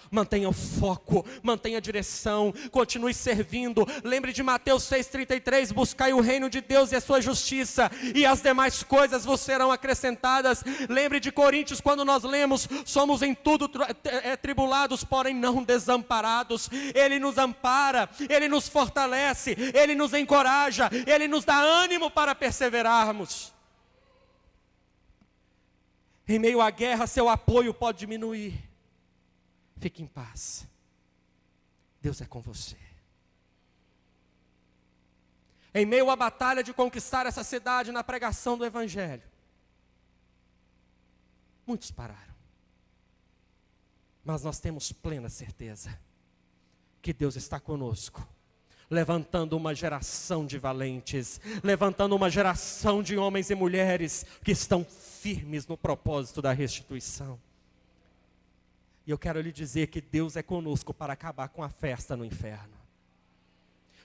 Mantenha o foco, mantenha a direção, continue servindo. Lembre de Mateus 6,33, buscai o reino de Deus e a sua justiça, e as demais coisas vos serão acrescentadas. Lembre de Coríntios, quando nós lemos, somos em tudo tribulados, porém não desamparados. Ele nos ampara, Ele nos fortalece, Ele nos encoraja, Ele nos dá ânimo para perseverarmos. Em meio à guerra, seu apoio pode diminuir. Fique em paz. Deus é com você. Em meio à batalha de conquistar essa cidade na pregação do Evangelho, muitos pararam. Mas nós temos plena certeza que Deus está conosco, levantando uma geração de valentes, levantando uma geração de homens e mulheres que estão firmes no propósito da restituição. E eu quero lhe dizer que Deus é conosco para acabar com a festa no inferno.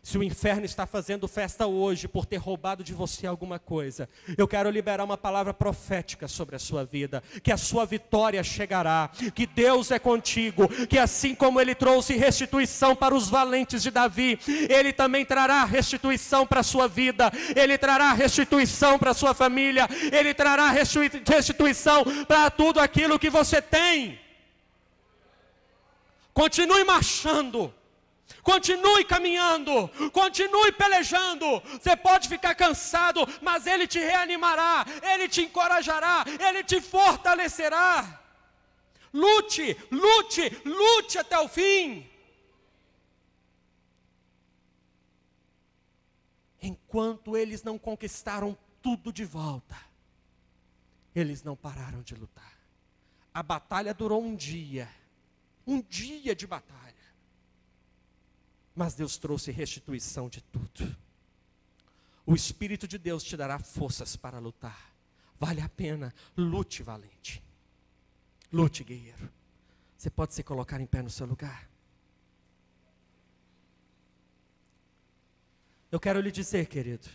Se o inferno está fazendo festa hoje por ter roubado de você alguma coisa, eu quero liberar uma palavra profética sobre a sua vida, que a sua vitória chegará, que Deus é contigo, que assim como Ele trouxe restituição para os valentes de Davi, Ele também trará restituição para a sua vida, Ele trará restituição para a sua família, Ele trará restituição para tudo aquilo que você tem. Continue marchando, continue caminhando, continue pelejando. Você pode ficar cansado, mas Ele te reanimará, Ele te encorajará, Ele te fortalecerá. Lute, lute, lute até o fim. Enquanto eles não conquistaram tudo de volta, eles não pararam de lutar. A batalha durou um dia de batalha, mas Deus trouxe restituição de tudo. O Espírito de Deus te dará forças para lutar. Vale a pena, lute, valente, lute, guerreiro. Você pode se colocar em pé no seu lugar? Eu quero lhe dizer, querido,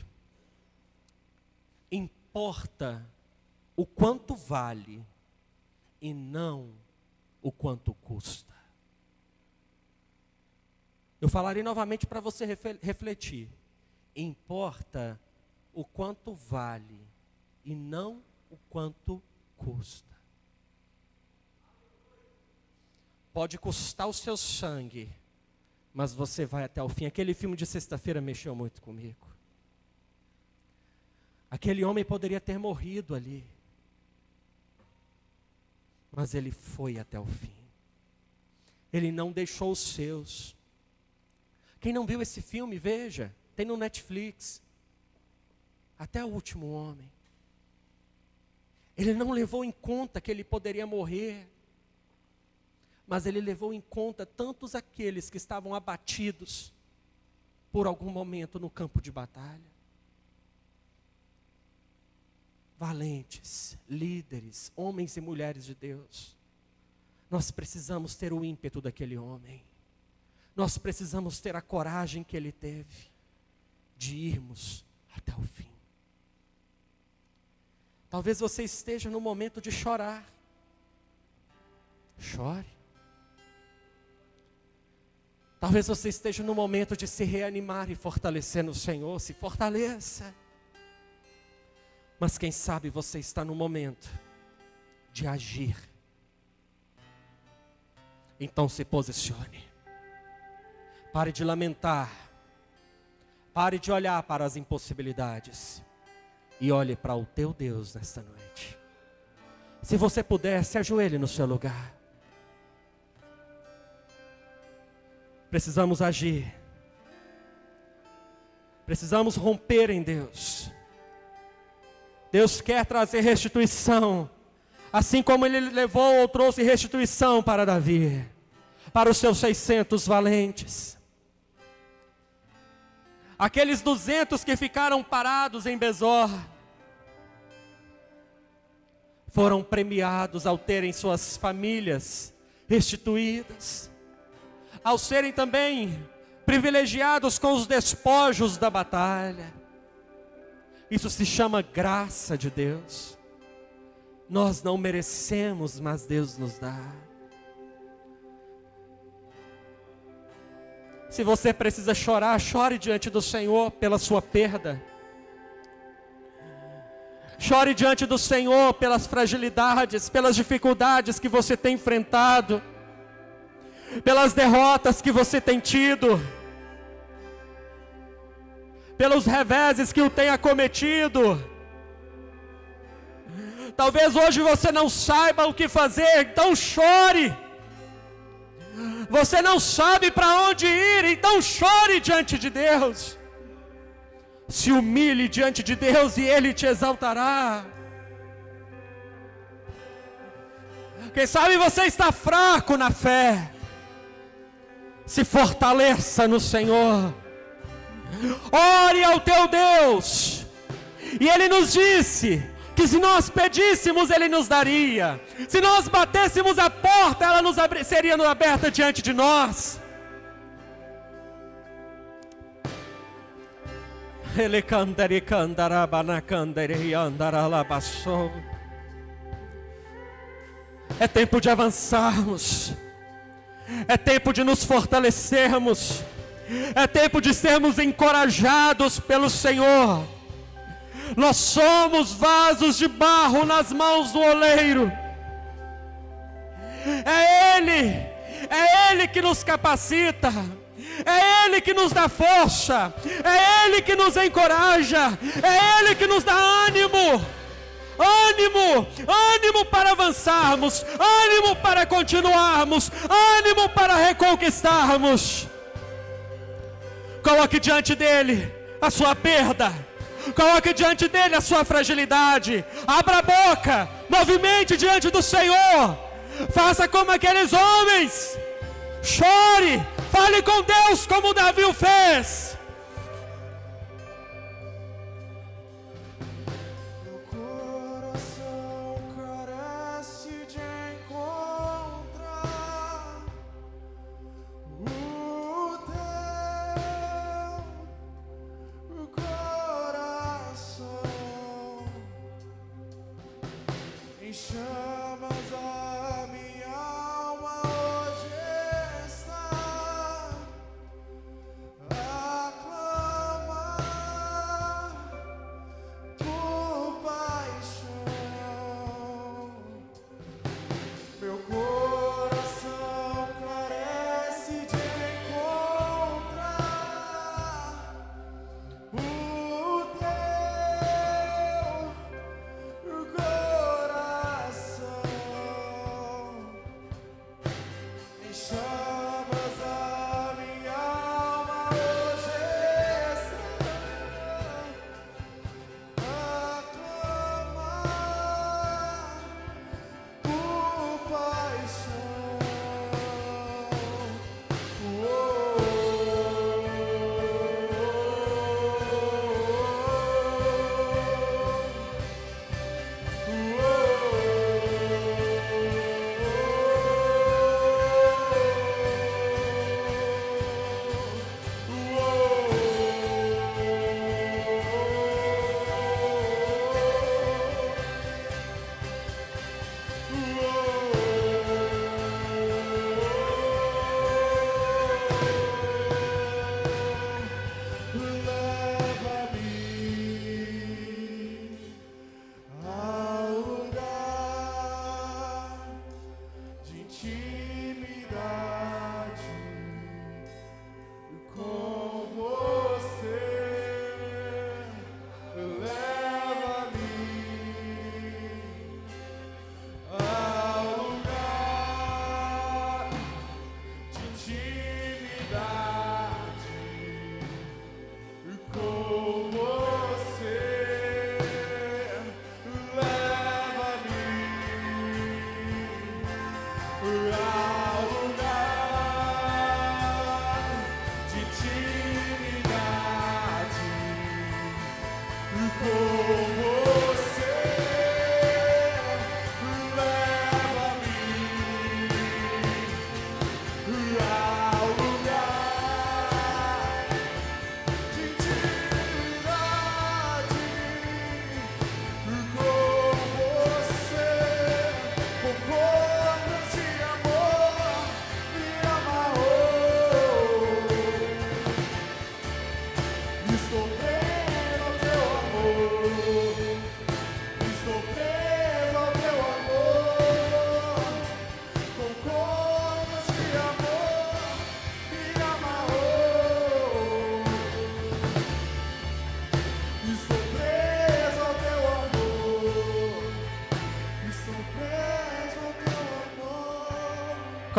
importa o quanto vale e não o quanto custa. Eu falarei novamente para você refletir. Importa o quanto vale e não o quanto custa. Pode custar o seu sangue, mas você vai até o fim. Aquele filme de sexta-feira mexeu muito comigo. Aquele homem poderia ter morrido ali, mas ele foi até o fim. Ele não deixou os seus. Quem não viu esse filme, veja. Tem no Netflix. Até o último homem. Ele não levou em conta que ele poderia morrer. Mas ele levou em conta tantos aqueles que estavam abatidos por algum momento no campo de batalha. Valentes, líderes, homens e mulheres de Deus. Nós precisamos ter o ímpeto daquele homem. nós precisamos ter a coragem que ele teve, de irmos até o fim. Talvez você esteja no momento de chorar. Chore. Talvez você esteja no momento de se reanimar e fortalecer no Senhor. Se fortaleça. Mas quem sabe você está no momento de agir. Então se posicione. Pare de lamentar. Pare de olhar para as impossibilidades. E olhe para o teu Deus nesta noite. Se você puder, se ajoelhe no seu lugar. Precisamos agir. Precisamos romper em Deus. Deus quer trazer restituição. Assim como Ele levou ou trouxe restituição para Davi. Para os seus 600 valentes. Aqueles 200 que ficaram parados em Besor. Foram premiados ao terem suas famílias restituídas. Ao serem também privilegiados com os despojos da batalha. Isso se chama graça de Deus. Nós não merecemos, mas Deus nos dá. Se você precisa chorar, chore diante do Senhor pela sua perda. Chore diante do Senhor pelas fragilidades, pelas dificuldades que você tem enfrentado, pelas derrotas que você tem tido, pelos reveses que o tem acometido. Talvez hoje você não saiba o que fazer, então chore. Você não sabe para onde ir, então chore diante de Deus. Se humilhe diante de Deus e Ele te exaltará. Quem sabe você está fraco na fé. Se fortaleça no Senhor. Ore ao teu Deus. E Ele nos disse que se nós pedíssemos, Ele nos daria. Se nós batêssemos a porta, ela seria aberta diante de nós. É tempo de avançarmos. É tempo de nos fortalecermos. É tempo de sermos encorajados pelo Senhor. Nós somos vasos de barro nas mãos do oleiro. É Ele que nos capacita. É Ele que nos dá força. É Ele que nos encoraja. É Ele que nos dá ânimo. Ânimo para avançarmos. Ânimo para continuarmos. Ânimo para reconquistarmos. Coloque diante dele a sua perda. Coloque diante dele a sua fragilidade. Abra a boca. Movimente diante do Senhor. Faça como aqueles homens. Chore. Fale com Deus como Davi o fez. Ah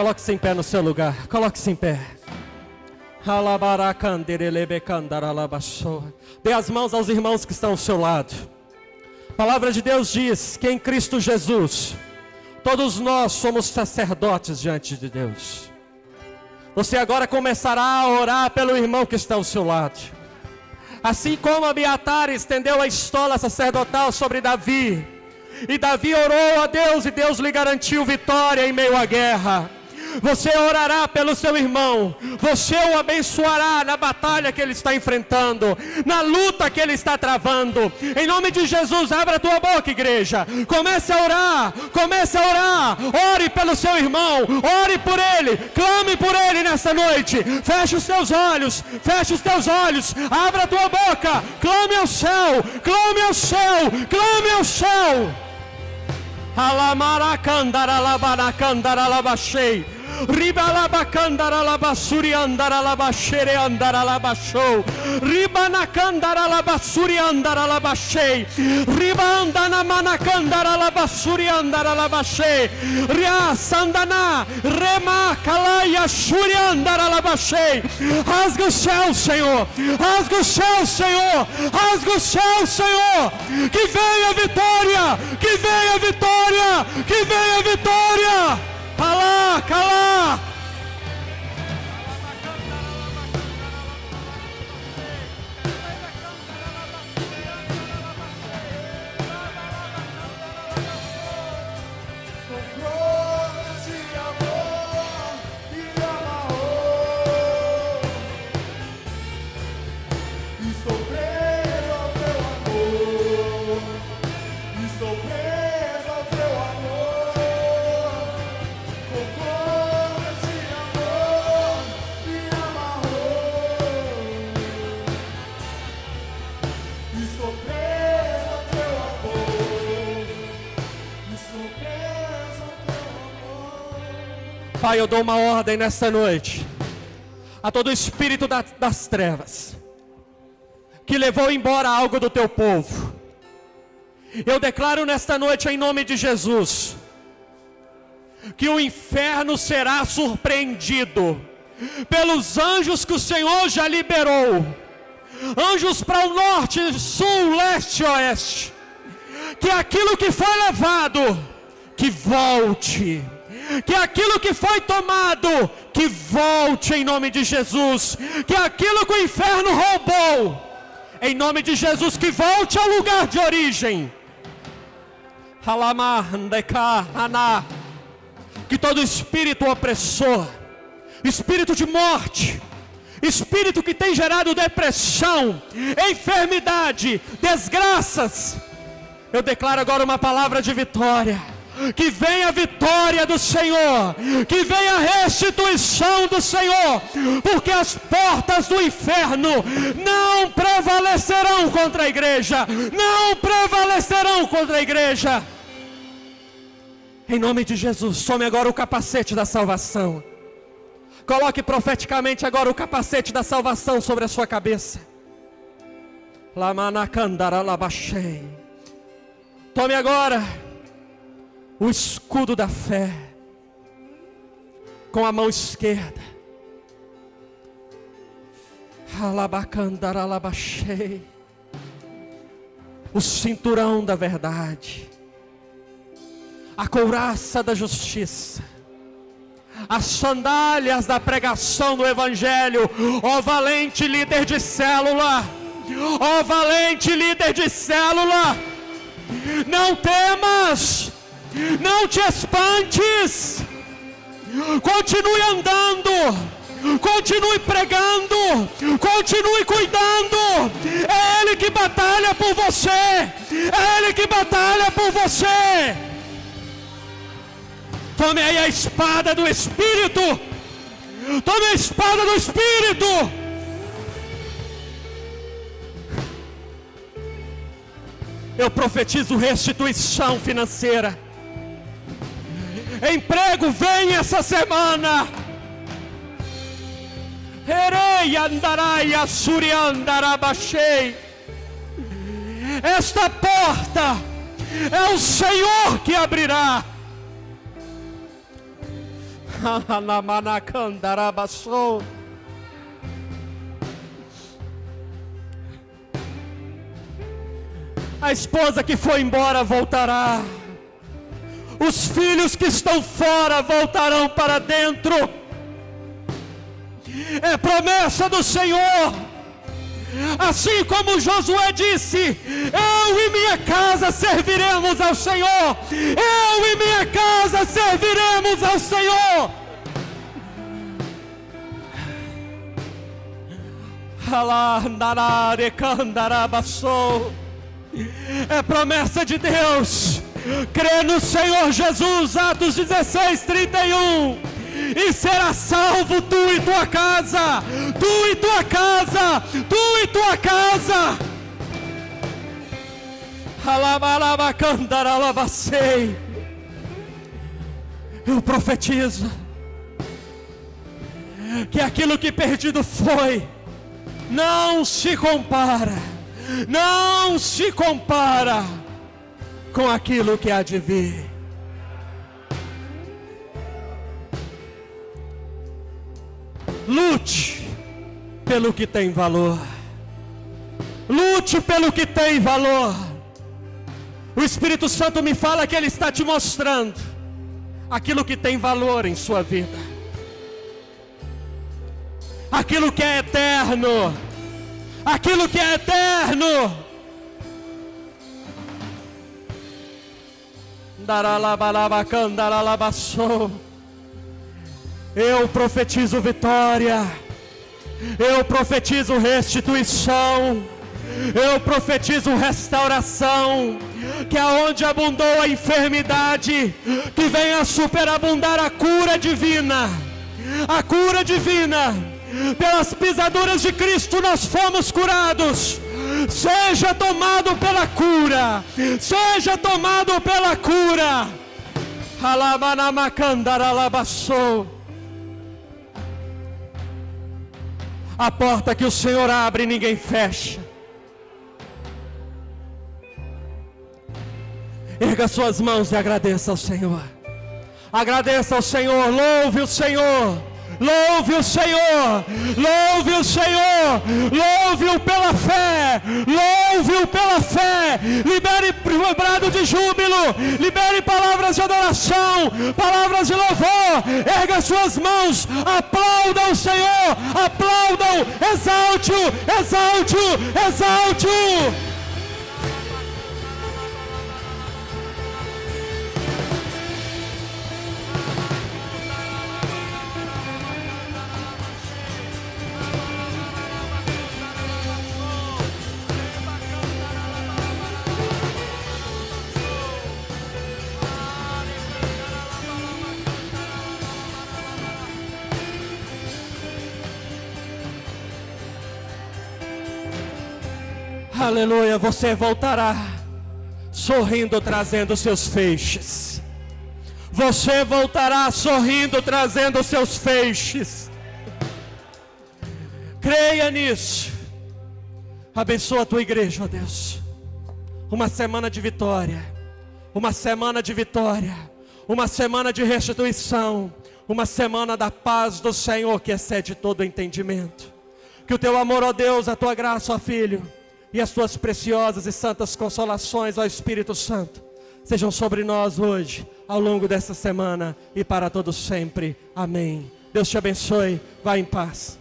Coloque-se em pé no seu lugar. Coloque-se em pé. Dê as mãos aos irmãos que estão ao seu lado. A palavra de Deus diz que em Cristo Jesus todos nós somos sacerdotes diante de Deus. Você agora começará a orar pelo irmão que está ao seu lado. Assim como Abiatar estendeu a estola sacerdotal sobre Davi, e Davi orou a Deus e Deus lhe garantiu vitória em meio à guerra. Você orará pelo seu irmão, você o abençoará na batalha que ele está enfrentando, na luta que ele está travando. Em nome de Jesus, abra a tua boca, igreja. Comece a orar, ore pelo seu irmão, ore por ele, clame por ele nessa noite. Feche os teus olhos, abra a tua boca, clame ao céu, clame ao céu, clame ao céu. Alamaracandaralabanacandaralavachei. Ribalabacandaralavasuri andaralavachere andaravachou. Ribanacandaralavasuri andaravachei. Ribandanamanacandaravasuri andaravachei. Ria sandana rema calaya shuri andaravachei. Rasga o céu, Senhor. Rasga o céu, Senhor. Rasga o céu, Senhor. Que venha a vitória. Que venha a vitória. Que venha a vitória. Calá, calá. Pai, eu dou uma ordem nessa noite a todo espírito das trevas que levou embora algo do teu povo. Eu declaro nesta noite em nome de Jesus que o inferno será surpreendido pelos anjos que o Senhor já liberou, anjos para o norte, sul, leste e oeste, que aquilo que foi levado, que volte. Que aquilo que foi tomado, que volte em nome de Jesus. Que aquilo que o inferno roubou, em nome de Jesus, que volte ao lugar de origem. Que todo espírito opressor, espírito de morte, espírito que tem gerado depressão, enfermidade, desgraças, eu declaro agora uma palavra de vitória. Que venha a vitória do Senhor, que venha a restituição do Senhor, porque as portas do inferno não prevalecerão contra a igreja, não prevalecerão contra a igreja. Em nome de Jesus, tome agora o capacete da salvação. Coloque profeticamente agora o capacete da salvação sobre a sua cabeça. Tome agora o escudo da fé com a mão esquerda. O cinturão da verdade, a couraça da justiça, as sandálias da pregação do evangelho. Ó valente líder de célula, ó valente líder de célula, não temas, não te espantes, continue andando, continue pregando, continue cuidando. É Ele que batalha por você, é Ele que batalha por você. Tome aí a espada do Espírito, tome a espada do Espírito. Eu profetizo restituição financeira. Emprego vem essa semana. Erei andarai assuri andarabachei. Esta porta é o Senhor que abrirá. A esposa que foi embora voltará. Os filhos que estão fora voltarão para dentro. É promessa do Senhor. Assim como Josué disse: eu e minha casa serviremos ao Senhor. Eu e minha casa serviremos ao Senhor. É promessa de Deus. Crê no Senhor Jesus, Atos 16:31, e será salvo tu e tua casa, tu e tua casa, tu e tua casa. Eu profetizo que aquilo que perdido foi não se compara, não se compara com aquilo que há de vir. Lute pelo que tem valor. Lute pelo que tem valor. O Espírito Santo me fala que Ele está te mostrando aquilo que tem valor em sua vida, aquilo que é eterno, aquilo que é eterno. Eu profetizo vitória, eu profetizo restituição, eu profetizo restauração, que aonde abundou a enfermidade, que venha superabundar a cura divina. A cura divina, pelas pisaduras de Cristo nós fomos curados. Seja tomado pela cura, seja tomado pela cura. A porta que o Senhor abre, ninguém fecha. Erga suas mãos e agradeça ao Senhor. Agradeça ao Senhor, louve o Senhor. Louve o Senhor, louve o Senhor, louve-o pela fé, louve-o pela fé. Libere brado de júbilo, libere palavras de adoração, palavras de louvor. Erga suas mãos, aplaudam o Senhor, aplaudam, exalte-o, exalte-o, exalte-o. Aleluia, você voltará sorrindo, trazendo seus feixes. Você voltará sorrindo, trazendo seus feixes. Creia nisso. Abençoa a tua igreja, ó Deus. Uma semana de vitória, uma semana de vitória, uma semana de restituição, uma semana da paz do Senhor que excede todo entendimento. Que o teu amor, ó Deus, a tua graça, ó Filho, e as tuas preciosas e santas consolações, ó Espírito Santo, sejam sobre nós hoje, ao longo dessa semana e para todos sempre. Amém. Deus te abençoe. Vá em paz.